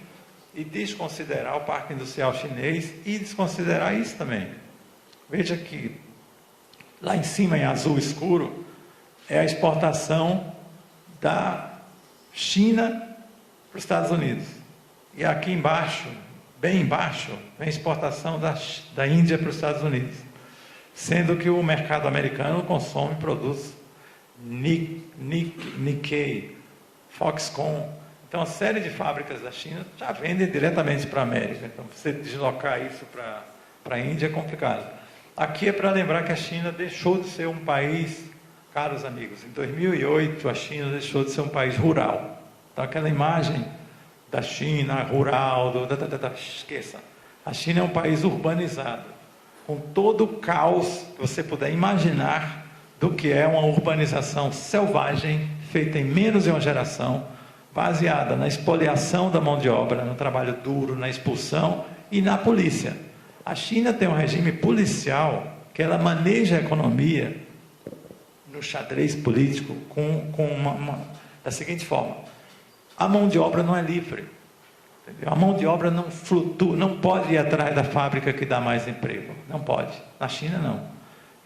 e desconsiderar o parque industrial chinês e desconsiderar isso também. Veja que lá em cima, em azul escuro, é a exportação da China para os Estados Unidos. E aqui embaixo, bem embaixo, vem a exportação da Índia para os Estados Unidos. Sendo que o mercado americano consome produtos Nikkei, Foxconn. Então, a série de fábricas da China já vendem diretamente para a América. Então, você deslocar isso para a Índia é complicado. Aqui é para lembrar que a China deixou de ser um país, caros amigos, em 2008 a China deixou de ser um país rural. Então, aquela imagem da China rural, esqueça. A China é um país urbanizado, com todo o caos que você puder imaginar do que é uma urbanização selvagem, feita em menos de uma geração, baseada na expoliação da mão de obra, no trabalho duro, na expulsão e na polícia. A China tem um regime policial que ela maneja a economia no xadrez político da seguinte forma: a mão de obra não é livre. Entendeu? A mão de obra não flutua, não pode ir atrás da fábrica que dá mais emprego. Não pode. Na China, não.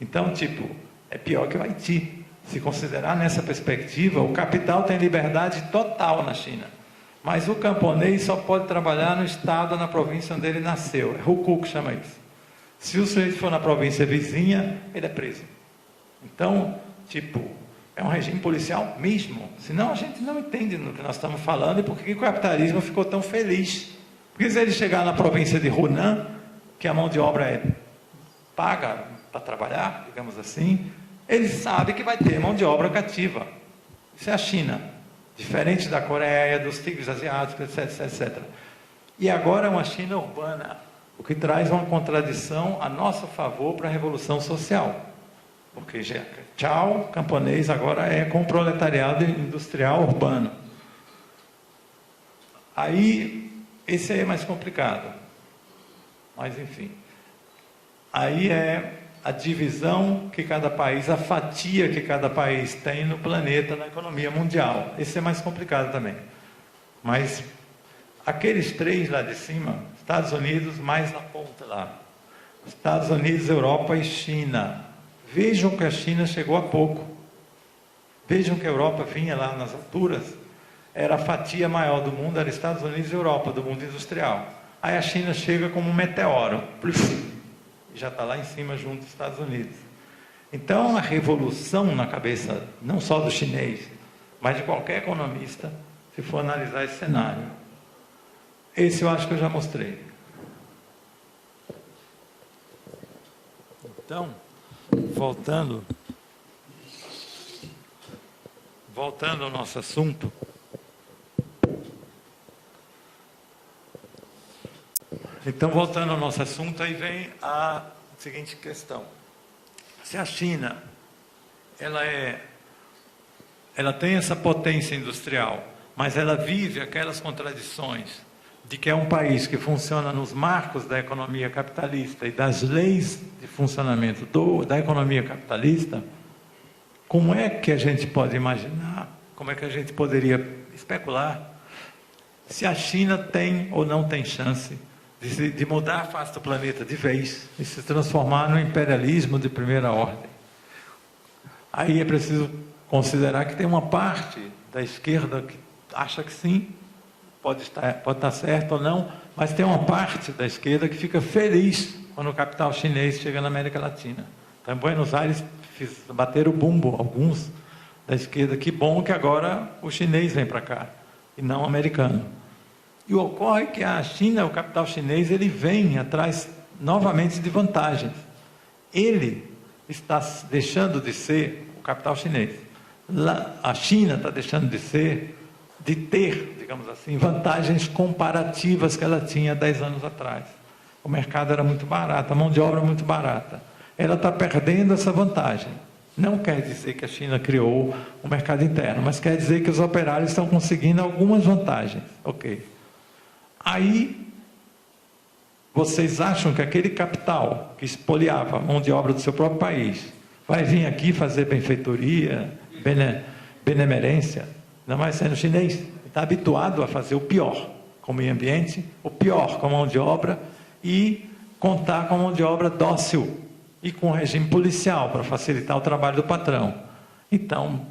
Então, é pior que o Haiti. Se considerar nessa perspectiva, o capital tem liberdade total na China. Mas o camponês só pode trabalhar no estado, na província onde ele nasceu. É Hukou que chama isso. Se o sujeito for na província vizinha, ele é preso. Então, é um regime policial mesmo. Senão a gente não entende no que nós estamos falando e por que o capitalismo ficou tão feliz. Porque se ele chegar na província de Hunan, que a mão de obra é paga para trabalhar, digamos assim, ele sabe que vai ter mão de obra cativa. Isso é a China. Diferente da Coreia, dos tigres asiáticos, etc, etc. E agora é uma China urbana, o que traz uma contradição a nosso favor para a revolução social. Porque tchau, camponês agora é com o proletariado industrial urbano. Aí, esse aí é mais complicado. Mas, enfim. Aí é a divisão que cada país, a fatia que cada país tem no planeta, na economia mundial. Esse é mais complicado também. Mas aqueles três lá de cima, Estados Unidos mais na ponta lá. Estados Unidos, Europa e China. Vejam que a China chegou há pouco. Vejam que a Europa vinha lá nas alturas. Era a fatia maior do mundo, era Estados Unidos e Europa, do mundo industrial. Aí a China chega como um meteoro. Já está lá em cima junto dos Estados Unidos. Então, a revolução na cabeça, não só do chinês, mas de qualquer economista, se for analisar esse cenário. Esse eu acho que eu já mostrei. Então, voltando ao nosso assunto, aí vem a seguinte questão. Se a China, ela tem essa potência industrial, mas ela vive aquelas contradições de que é um país que funciona nos marcos da economia capitalista e das leis de funcionamento da economia capitalista, como é que a gente pode imaginar, como é que a gente poderia especular se a China tem ou não tem chance de mudar a face do planeta de vez e se transformar no imperialismo de primeira ordem. Aí é preciso considerar que tem uma parte da esquerda que acha que sim, pode estar certo ou não, mas tem uma parte da esquerda que fica feliz quando o capital chinês chega na América Latina. Então, em Buenos Aires, bateram o bumbo alguns da esquerda, que bom que agora o chinês vem para cá, e não o americano. E ocorre que a China, o capital chinês, ele vem atrás novamente de vantagens. Ele está deixando de ser o capital chinês. A China está deixando de ter, digamos assim, vantagens comparativas que ela tinha 10 anos atrás. O mercado era muito barato, a mão de obra muito barata. Ela está perdendo essa vantagem. Não quer dizer que a China criou o mercado interno, mas quer dizer que os operários estão conseguindo algumas vantagens. Ok. Aí, vocês acham que aquele capital que espoliava a mão de obra do seu próprio país vai vir aqui fazer benfeitoria, benemerência, ainda mais sendo chinês? Está habituado a fazer o pior com o meio ambiente, o pior com a mão de obra e contar com a mão de obra dócil e com o regime policial para facilitar o trabalho do patrão. Então,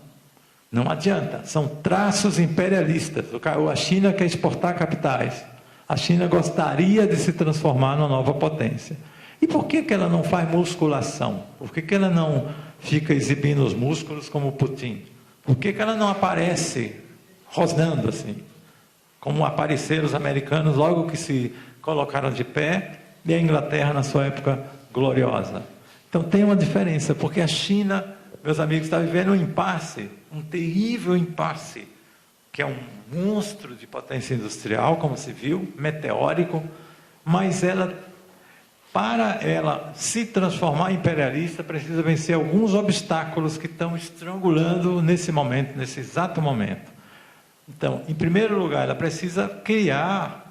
não adianta, são traços imperialistas. A China quer exportar capitais. A China gostaria de se transformar numa nova potência. E por que ela não faz musculação? Por que ela não fica exibindo os músculos como Putin? Por que ela não aparece rosnando assim? Como apareceram os americanos logo que se colocaram de pé, e a Inglaterra na sua época gloriosa. Então tem uma diferença, porque a China, meus amigos, está vivendo um impasse, um terrível impasse, que é um monstro de potência industrial, como se viu, meteórico, mas para ela se transformar em imperialista, precisa vencer alguns obstáculos que estão estrangulando nesse momento, nesse exato momento. Então, em primeiro lugar, ela precisa criar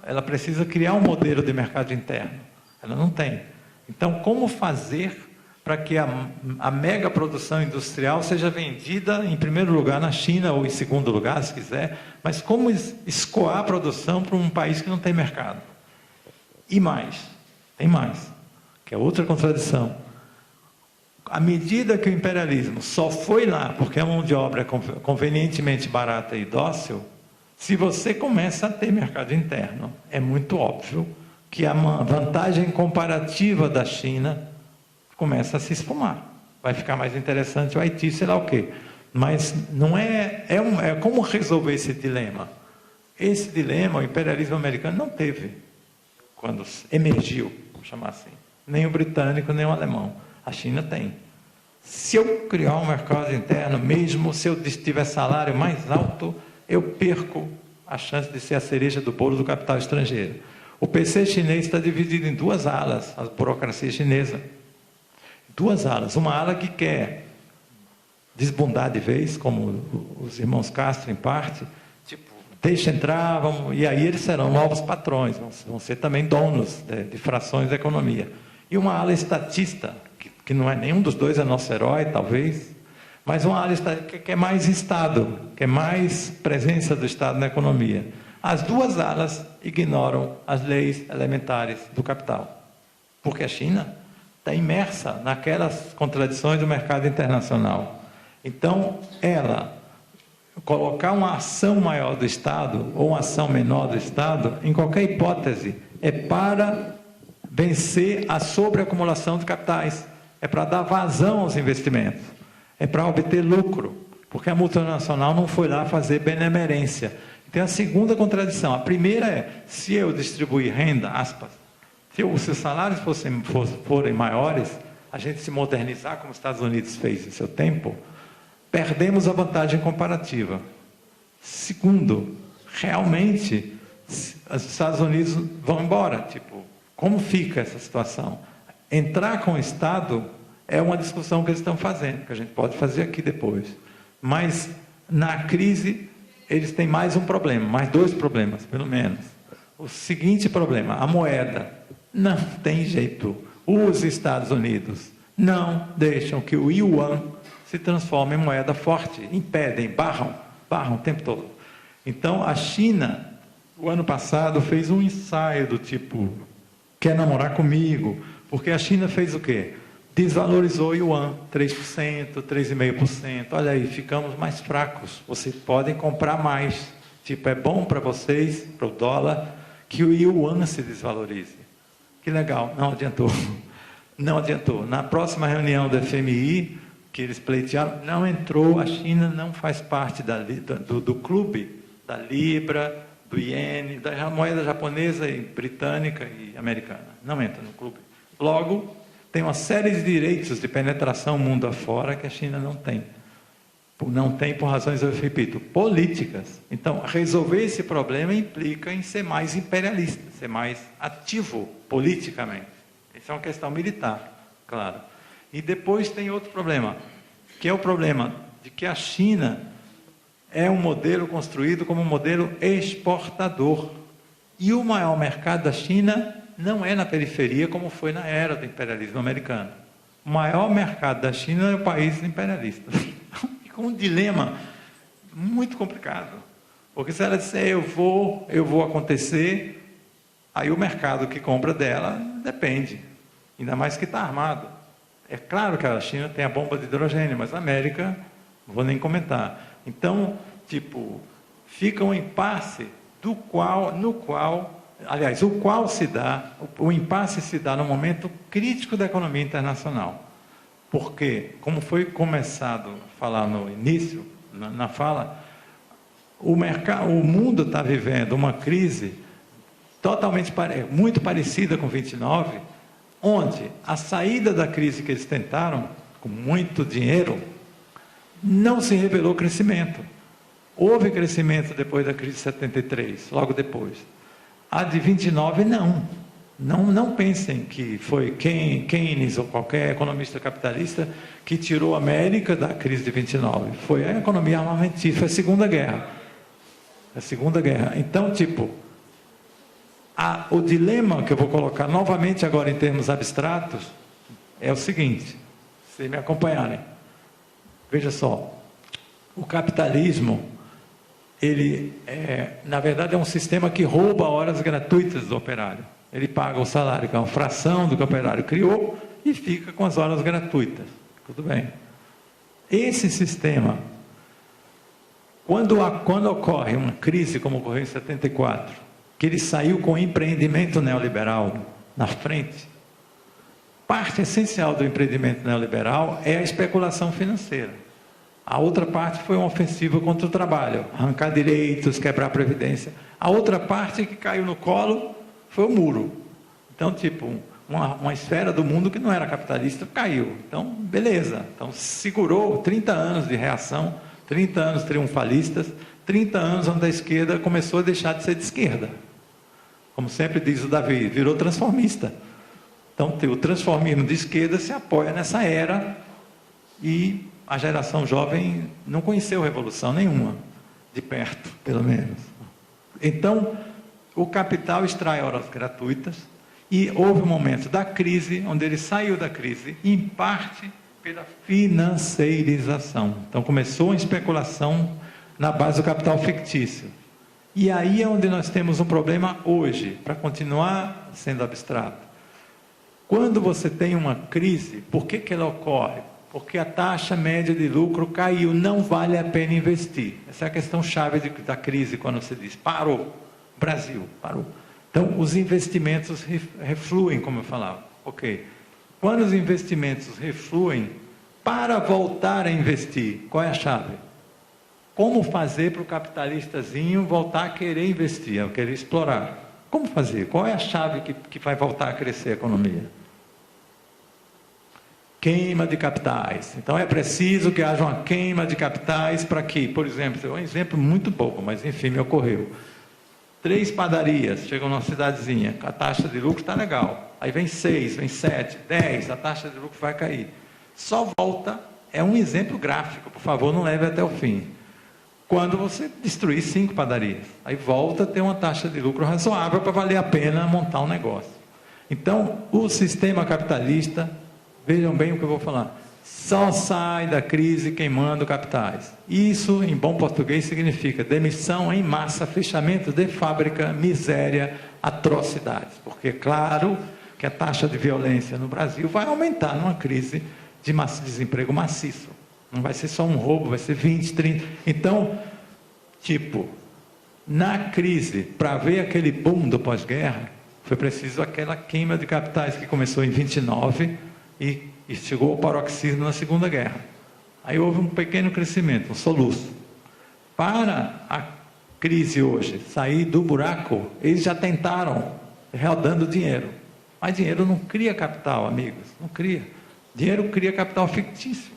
um modelo de mercado interno. Ela não tem. Então, como fazer para que a mega produção industrial seja vendida, em primeiro lugar, na China, ou em segundo lugar, se quiser, mas como escoar a produção para um país que não tem mercado? E mais, tem mais, que é outra contradição. À medida que o imperialismo só foi lá porque a mão de obra é convenientemente barata e dócil, se você começa a ter mercado interno, é muito óbvio que a vantagem comparativa da China começa a se esfumar. Vai ficar mais interessante o Haiti, sei lá o quê. Mas não é como resolver esse dilema. Esse dilema o imperialismo americano não teve quando emergiu, vamos chamar assim. Nem o britânico, nem o alemão. A China tem. Se eu criar um mercado interno, mesmo se eu tiver salário mais alto, eu perco a chance de ser a cereja do bolo do capital estrangeiro. O PC chinês está dividido em duas alas, a burocracia chinesa. Duas alas. Uma ala que quer desbundar de vez, como os irmãos Castro, em parte, tipo, deixa entrar, e aí eles serão novos patrões, vão ser também donos de frações da economia. E uma ala estatista, que não é nenhum dos dois, é nosso herói, talvez, mas uma ala estatista que é mais Estado, que é mais presença do Estado na economia. As duas alas ignoram as leis elementares do capital, porque a China está imersa naquelas contradições do mercado internacional. Então, ela colocar uma ação maior do Estado ou uma ação menor do Estado, em qualquer hipótese, é para vencer a sobreacumulação de capitais, é para dar vazão aos investimentos, é para obter lucro, porque a multinacional não foi lá fazer benemerência. Tem a segunda contradição. A primeira é, se eu distribuir renda, aspas, se os salários forem maiores, a gente se modernizar como os Estados Unidos fez em seu tempo, perdemos a vantagem comparativa. Segundo, realmente, os Estados Unidos vão embora. Tipo, como fica essa situação? Entrar com o Estado é uma discussão que eles estão fazendo, que a gente pode fazer aqui depois. Mas, na crise, eles têm mais um problema, mais dois problemas, pelo menos. O seguinte problema, a moeda. Não tem jeito. Os Estados Unidos não deixam que o yuan se transforme em moeda forte. Impedem, barram o tempo todo. Então, a China, o ano passado, fez um ensaio do tipo, quer namorar comigo, porque a China fez o quê? Desvalorizou o yuan, 3%, 3,5%. Olha aí, ficamos mais fracos. Vocês podem comprar mais. Tipo, é bom para vocês, para o dólar, que o yuan se desvalorize. Que legal, não adiantou. Não adiantou. Na próxima reunião do FMI, que eles pleitearam, não entrou, a China não faz parte do clube, da Libra, do Iene, da moeda japonesa e britânica e americana. Não entra no clube. Logo, tem uma série de direitos de penetração mundo afora que a China não tem. Não tem por razões, eu repito, políticas. Então, resolver esse problema implica em ser mais imperialista, ser mais ativo politicamente. Isso é uma questão militar, claro. E depois tem outro problema, que é o problema de que a China é um modelo construído como um modelo exportador. E o maior mercado da China não é na periferia, como foi na era do imperialismo americano. O maior mercado da China é o país imperialista. Fica um dilema muito complicado. Porque se ela disser, eu vou acontecer, aí o mercado que compra dela depende. Ainda mais que está armado. É claro que a China tem a bomba de hidrogênio, mas a América, não vou nem comentar. Então, tipo, fica um impasse o impasse se dá no momento crítico da economia internacional. Porque, como foi começado a falar no início, na fala, o mundo está vivendo uma crise muito parecida com 29, onde a saída da crise que eles tentaram, com muito dinheiro, não se revelou crescimento. Houve crescimento depois da crise de 73, logo depois. A de 29, não. Não pensem que foi Keynes ou qualquer economista capitalista que tirou a América da crise de 29. Foi a economia armamentista, foi a Segunda Guerra. A Segunda Guerra. Então, tipo, o dilema que eu vou colocar novamente agora em termos abstratos é o seguinte, se me acompanharem. Veja só, o capitalismo, ele, na verdade, é um sistema que rouba horas gratuitas do operário. Ele paga o salário, que é uma fração do que o operário criou, e fica com as horas gratuitas. Tudo bem. Esse sistema, quando ocorre uma crise, como ocorreu em 74, que ele saiu com o empreendimento neoliberal na frente, parte essencial do empreendimento neoliberal é a especulação financeira. A outra parte foi uma ofensiva contra o trabalho, arrancar direitos, quebrar a previdência. A outra parte que caiu no colo foi o muro. Então, tipo, uma esfera do mundo que não era capitalista caiu. Então, beleza. Então, segurou 30 anos de reação, 30 anos triunfalistas, 30 anos onde a esquerda começou a deixar de ser de esquerda. Como sempre diz o Davi, virou transformista. Então, o transformismo de esquerda se apoia nessa era e a geração jovem não conheceu revolução nenhuma, de perto, pelo menos. Então, o capital extrai horas gratuitas e houve um momento da crise, onde ele saiu da crise, em parte pela financeirização. Então, começou uma especulação na base do capital fictício. E aí é onde nós temos um problema hoje, para continuar sendo abstrato. Quando você tem uma crise, por que ela ocorre? Porque a taxa média de lucro caiu, não vale a pena investir. Essa é a questão chave da crise, quando você diz, parou, Brasil, parou. Então, os investimentos refluem, como eu falava. Ok. Quando os investimentos refluem, para voltar a investir, qual é a chave? Como fazer para o capitalistazinho voltar a querer investir, a querer explorar? Como fazer? Qual é a chave que vai voltar a crescer a economia? Queima de capitais. Então é preciso que haja uma queima de capitais para que, por exemplo, um exemplo muito bobo, mas enfim, me ocorreu. 3 padarias chegam numa cidadezinha, a taxa de lucro está legal. Aí vem 6, vem 7, 10, a taxa de lucro vai cair. Só volta, é um exemplo gráfico, por favor, não leve até o fim. Quando você destruir 5 padarias, aí volta a ter uma taxa de lucro razoável para valer a pena montar um negócio. Então, o sistema capitalista, vejam bem o que eu vou falar, só sai da crise queimando capitais. Isso, em bom português, significa demissão em massa, fechamento de fábrica, miséria, atrocidades. Porque, claro, que a taxa de violência no Brasil vai aumentar numa crise de desemprego maciço. Não vai ser só um roubo, vai ser 20, 30. Então, tipo, na crise, para ver aquele boom do pós-guerra, foi preciso aquela queima de capitais que começou em 29 e chegou ao paroxismo na Segunda Guerra. Aí houve um pequeno crescimento, um soluço. Para a crise hoje sair do buraco, eles já tentaram, rodando dinheiro. Mas dinheiro não cria capital, amigos, não cria. Dinheiro cria capital fictício.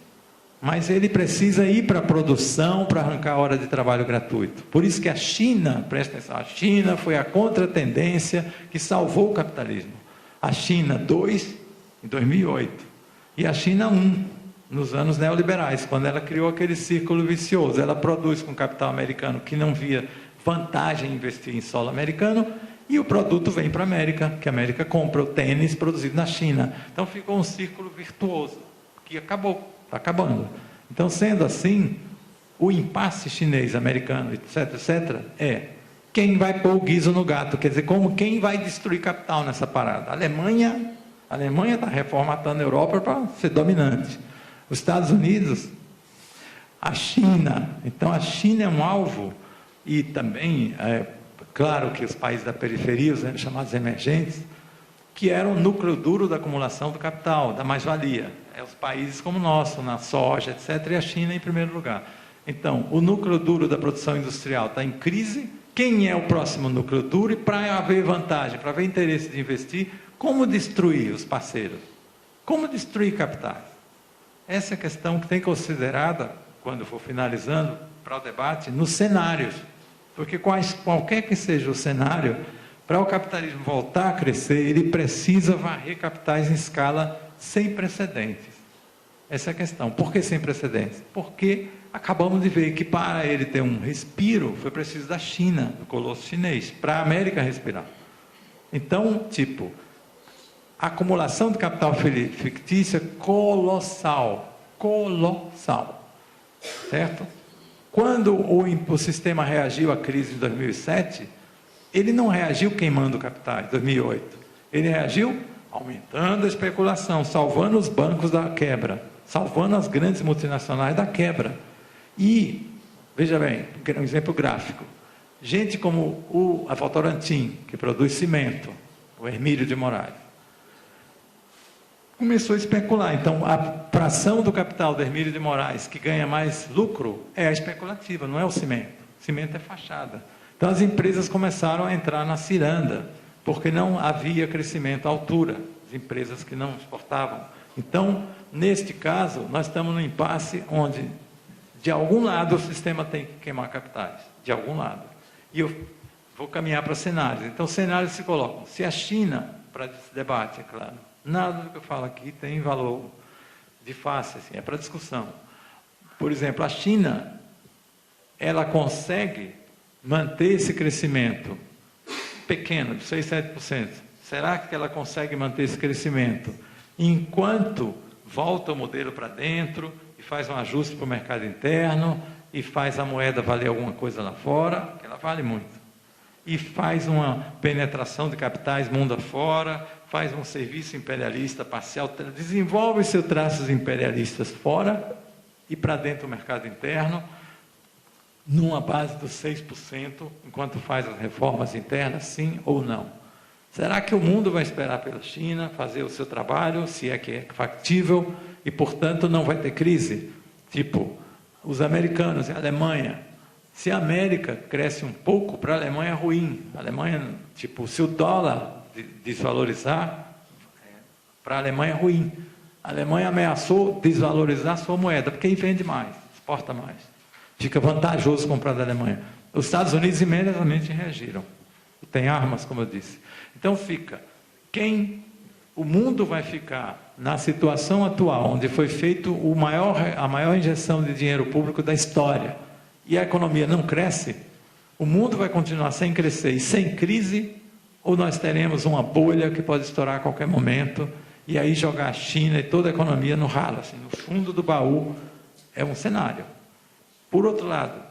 Mas ele precisa ir para a produção para arrancar a hora de trabalho gratuito. Por isso que a China, presta atenção, a China foi a contratendência que salvou o capitalismo. A China 2, em 2008, e a China 1, nos anos neoliberais, quando ela criou aquele círculo vicioso. Ela produz com capital americano que não via vantagem em investir em solo americano, e o produto vem para a América, que a América compra o tênis produzido na China. Então ficou um círculo virtuoso, que acabou. Está acabando. Então, sendo assim, o impasse chinês, americano, etc., etc., é quem vai pôr o guiso no gato, quer dizer, quem vai destruir capital nessa parada. A Alemanha está reformatando a Europa para ser dominante. Os Estados Unidos, a China. Então, a China é um alvo, e também, claro que os países da periferia, os chamados emergentes, que eram o núcleo duro da acumulação do capital, da mais-valia. Os países como o nosso, na soja, etc., e a China em primeiro lugar. Então, o núcleo duro da produção industrial está em crise. Quem é o próximo núcleo duro? E para haver vantagem, para haver interesse de investir, como destruir os parceiros? Como destruir capitais? Essa é a questão que tem que ser considerada, quando for finalizando, para o debate, nos cenários. Porque qualquer que seja o cenário, para o capitalismo voltar a crescer, ele precisa varrer capitais em escala sem precedentes. Essa é a questão. Por que sem precedentes? Porque acabamos de ver que para ele ter um respiro, foi preciso da China, do colosso chinês, para a América respirar. Então, tipo, a acumulação de capital fictício é colossal. Colossal. Certo? Quando o sistema reagiu à crise de 2007, ele não reagiu queimando capitais, 2008. Ele reagiu aumentando a especulação, salvando os bancos da quebra, salvando as grandes multinacionais da quebra. E, veja bem, um exemplo gráfico. Gente como a Votorantim, que produz cimento, o Hermílio de Moraes, começou a especular. Então, a fração do capital do Hermílio de Moraes que ganha mais lucro é a especulativa, não é o cimento. O cimento é fachada. Então, as empresas começaram a entrar na ciranda, porque não havia crescimento à altura, as empresas que não exportavam. Então, neste caso, nós estamos num impasse onde, de algum lado, o sistema tem que queimar capitais, de algum lado. E eu vou caminhar para cenários. Então, cenários se colocam. Se a China, para esse debate, é claro, nada do que eu falo aqui tem valor de face, assim, é para discussão. Por exemplo, a China, ela consegue manter esse crescimento pequeno, de 6, 7%. Será que ela consegue manter esse crescimento enquanto volta o modelo para dentro e faz um ajuste para o mercado interno e faz a moeda valer alguma coisa lá fora, que ela vale muito, e faz uma penetração de capitais mundo afora, faz um serviço imperialista parcial, desenvolve seus traços imperialistas fora e para dentro do mercado interno, numa base dos 6%, enquanto faz as reformas internas, sim ou não? Será que o mundo vai esperar pela China fazer o seu trabalho, se é que é factível, e, portanto, não vai ter crise? Tipo, os americanos e a Alemanha. Se a América cresce um pouco, para a Alemanha é ruim. A Alemanha, tipo, se o dólar desvalorizar, para a Alemanha é ruim. A Alemanha ameaçou desvalorizar sua moeda, porque aí vende mais, exporta mais. Fica vantajoso comprar da Alemanha. Os Estados Unidos imediatamente reagiram. Tem armas, como eu disse. Então fica, o mundo vai ficar na situação atual, onde foi feito a maior injeção de dinheiro público da história, e a economia não cresce, o mundo vai continuar sem crescer e sem crise, ou nós teremos uma bolha que pode estourar a qualquer momento, e aí jogar a China e toda a economia no ralo, assim, no fundo do baú, é um cenário. Por outro lado,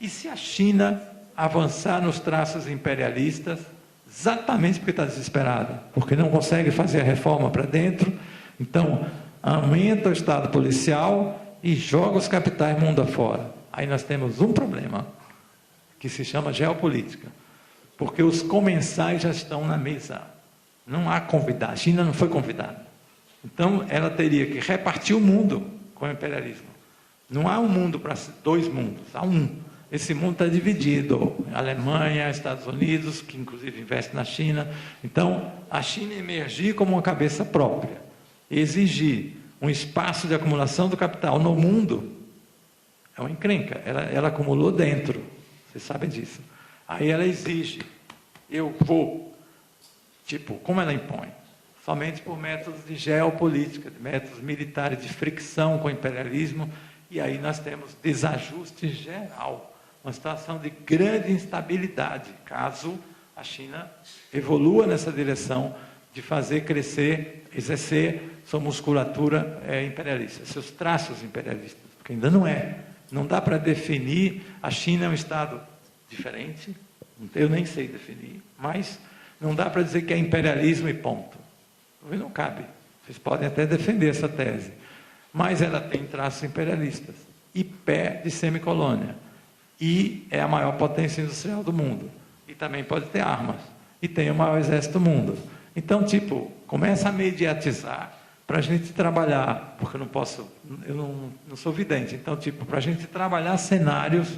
e se a China avançar nos traços imperialistas, exatamente porque está desesperada, porque não consegue fazer a reforma para dentro, então aumenta o Estado policial e joga os capitais mundo afora. Aí nós temos um problema, que se chama geopolítica, porque os comensais já estão na mesa, não há convidado, a China não foi convidada, então ela teria que repartir o mundo com o imperialismo. Não há um mundo para dois mundos, há um. Esse mundo está dividido, Alemanha, Estados Unidos, que inclusive investe na China. Então, a China emergir como uma cabeça própria, exigir um espaço de acumulação do capital no mundo, é uma encrenca. Ela acumulou dentro, vocês sabem disso. Aí ela exige, eu vou, tipo, como ela impõe? Somente por métodos de geopolítica, de métodos militares, de fricção com o imperialismo. E aí nós temos desajuste geral, uma situação de grande instabilidade, caso a China evolua nessa direção de fazer crescer, exercer sua musculatura imperialista, seus traços imperialistas, porque ainda não é. Não dá para definir, a China é um Estado diferente, eu nem sei definir, mas não dá para dizer que é imperialismo e ponto. Não cabe. Vocês podem até defender essa tese. Mas ela tem traços imperialistas e pé de semicolônia, e é a maior potência industrial do mundo, e também pode ter armas, e tem o maior exército do mundo. Então, tipo, começa a mediatizar para a gente trabalhar, porque eu não sou vidente, então, tipo, para a gente trabalhar cenários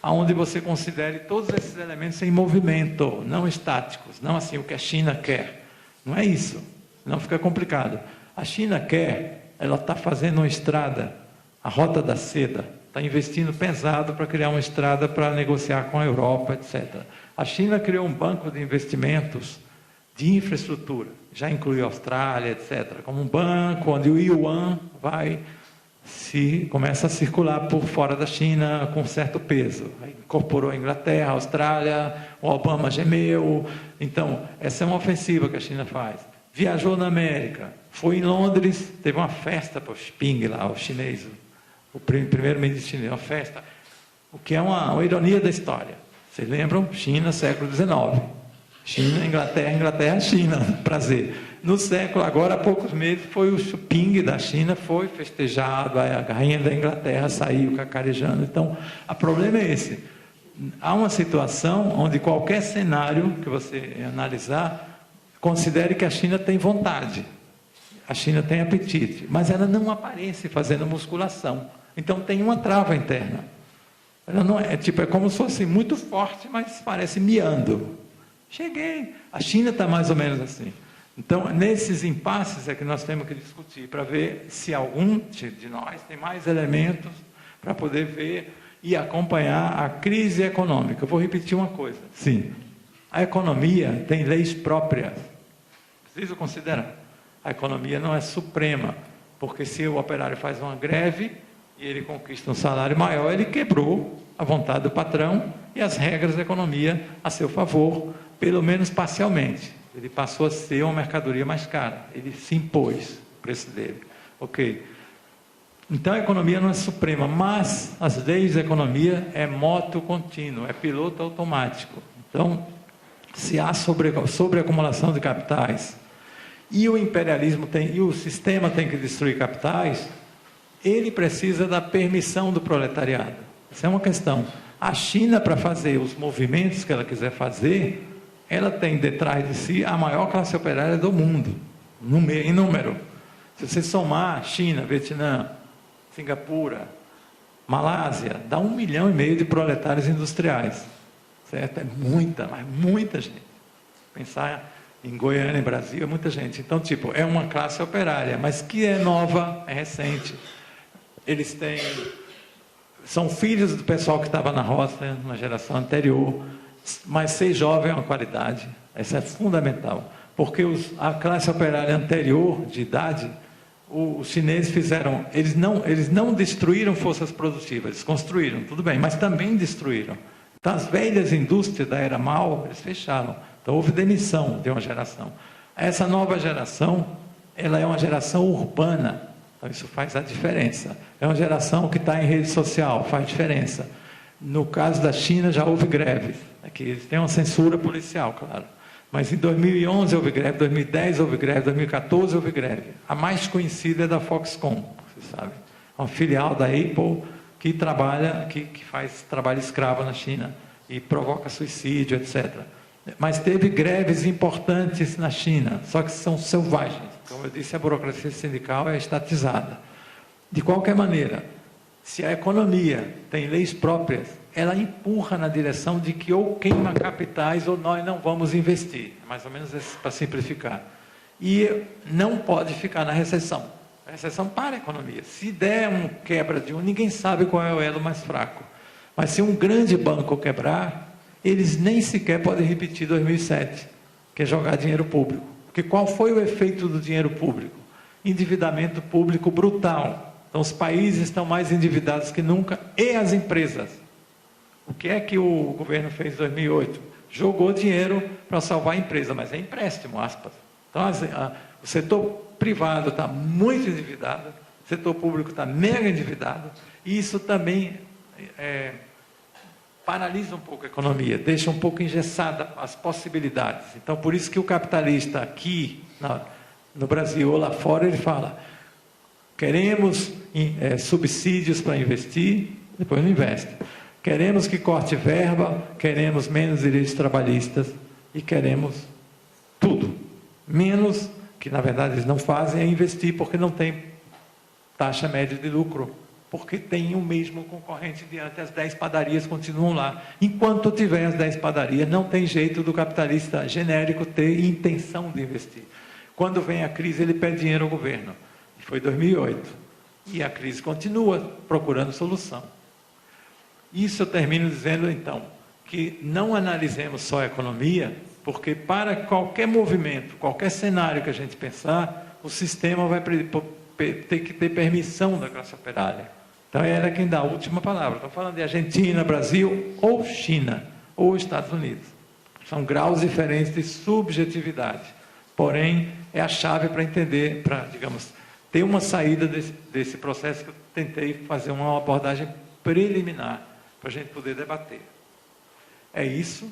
onde você considere todos esses elementos em movimento, não estáticos, não assim o que a China quer. Não é isso, não fica complicado. A China quer... Ela está fazendo uma estrada, a Rota da Seda, está investindo pesado para criar uma estrada para negociar com a Europa, etc. A China criou um banco de investimentos de infraestrutura, já inclui a Austrália, etc., como um banco onde o yuan começa a circular por fora da China com certo peso. Aí incorporou a Inglaterra, a Austrália, o Obama gemeu. Então, essa é uma ofensiva que a China faz. Viajou na América, foi em Londres, teve uma festa para o Xi lá, o chinês, o primeiro-ministro chinês, uma festa, o que é uma ironia da história. Vocês lembram? China, século XIX. China, Inglaterra, China, prazer. No século, agora há poucos meses, foi o Xi da China, foi festejado, a rainha da Inglaterra saiu cacarejando. Então, o problema é esse. Há uma situação onde qualquer cenário que você analisar, considere que a China tem vontade, a China tem apetite, mas ela não aparece fazendo musculação. Então tem uma trava interna. Ela não é como se fosse muito forte, mas parece miando. Cheguei. A China está mais ou menos assim. Então, nesses impasses é que nós temos que discutir para ver se algum de nós tem mais elementos para poder ver e acompanhar a crise econômica. Eu vou repetir uma coisa. Sim, a economia tem leis próprias. Preciso considerar. A economia não é suprema, porque se o operário faz uma greve e ele conquista um salário maior, ele quebrou a vontade do patrão e as regras da economia a seu favor, pelo menos parcialmente. Ele passou a ser uma mercadoria mais cara, ele se impôs o preço dele. Ok. Então a economia não é suprema, mas as leis da economia é moto contínuo, é piloto automático. Então, se há sobreacumulação de capitais e o imperialismo e o sistema tem que destruir capitais, ele precisa da permissão do proletariado. Essa é uma questão. A China, para fazer os movimentos que ela quiser fazer, ela tem detrás de si a maior classe operária do mundo, em número. Se você somar China, Vietnã, Singapura, Malásia, dá 1,5 milhão de proletários industriais. Certo? É mas muita gente. Pensar em Goiânia, em Brasil, é muita gente. Então, é uma classe operária, mas que é nova, é recente. Eles são filhos do pessoal que estava na roça, na geração anterior, mas ser jovem é uma qualidade, essa é fundamental, porque a classe operária anterior, de idade, os chineses fizeram, eles não destruíram forças produtivas, eles construíram, tudo bem, mas também destruíram. Então, as velhas indústrias da era Mao, eles fecharam. Então, houve demissão de uma geração. Essa nova geração, ela é uma geração urbana. Então, isso faz a diferença. É uma geração que está em rede social, faz diferença. No caso da China, já houve greves. Aqui eles têm uma censura policial, claro. Mas em 2011 houve greve, 2010 houve greve, 2014 houve greve. A mais conhecida é da Foxconn, você sabe. Uma filial da Apple que trabalha, que faz trabalho escravo na China e provoca suicídio, etc. Mas teve greves importantes na China, só que são selvagens. Como eu disse, a burocracia sindical é estatizada. De qualquer maneira, se a economia tem leis próprias, ela empurra na direção de que ou queima capitais ou nós não vamos investir. Mais ou menos para simplificar. E não pode ficar na recessão. A recessão para a economia. Se der um quebra de um, ninguém sabe qual é o elo mais fraco. Mas se um grande banco quebrar, eles nem sequer podem repetir 2007, que é jogar dinheiro público. Porque qual foi o efeito do dinheiro público? Endividamento público brutal. Então os países estão mais endividados que nunca, e as empresas. O que é que o governo fez em 2008? Jogou dinheiro para salvar a empresa, mas é empréstimo, aspas. Então o setor privado está muito endividado, o setor público está mega endividado, e isso também paralisa um pouco a economia, deixa um pouco engessada as possibilidades. Então, por isso que o capitalista aqui no Brasil ou lá fora, ele fala, queremos subsídios para investir, depois não investe. Queremos que corte verba, queremos menos direitos trabalhistas e queremos tudo. Menos, que na verdade eles não fazem, é investir porque não tem taxa média de lucro. Porque tem o mesmo concorrente diante, as 10 padarias continuam lá. Enquanto tiver as 10 padarias, não tem jeito do capitalista genérico ter intenção de investir. Quando vem a crise, ele pede dinheiro ao governo. Foi 2008. E a crise continua procurando solução. Isso eu termino dizendo, então, que não analisemos só a economia, porque para qualquer movimento, qualquer cenário que a gente pensar, o sistema vai ter que ter permissão da classe operária. Então, ela é quem dá a última palavra. Estou falando de Argentina, Brasil, ou China, ou Estados Unidos. São graus diferentes de subjetividade. Porém, é a chave para entender, para, digamos, ter uma saída desse processo que eu tentei fazer uma abordagem preliminar, para a gente poder debater. É isso.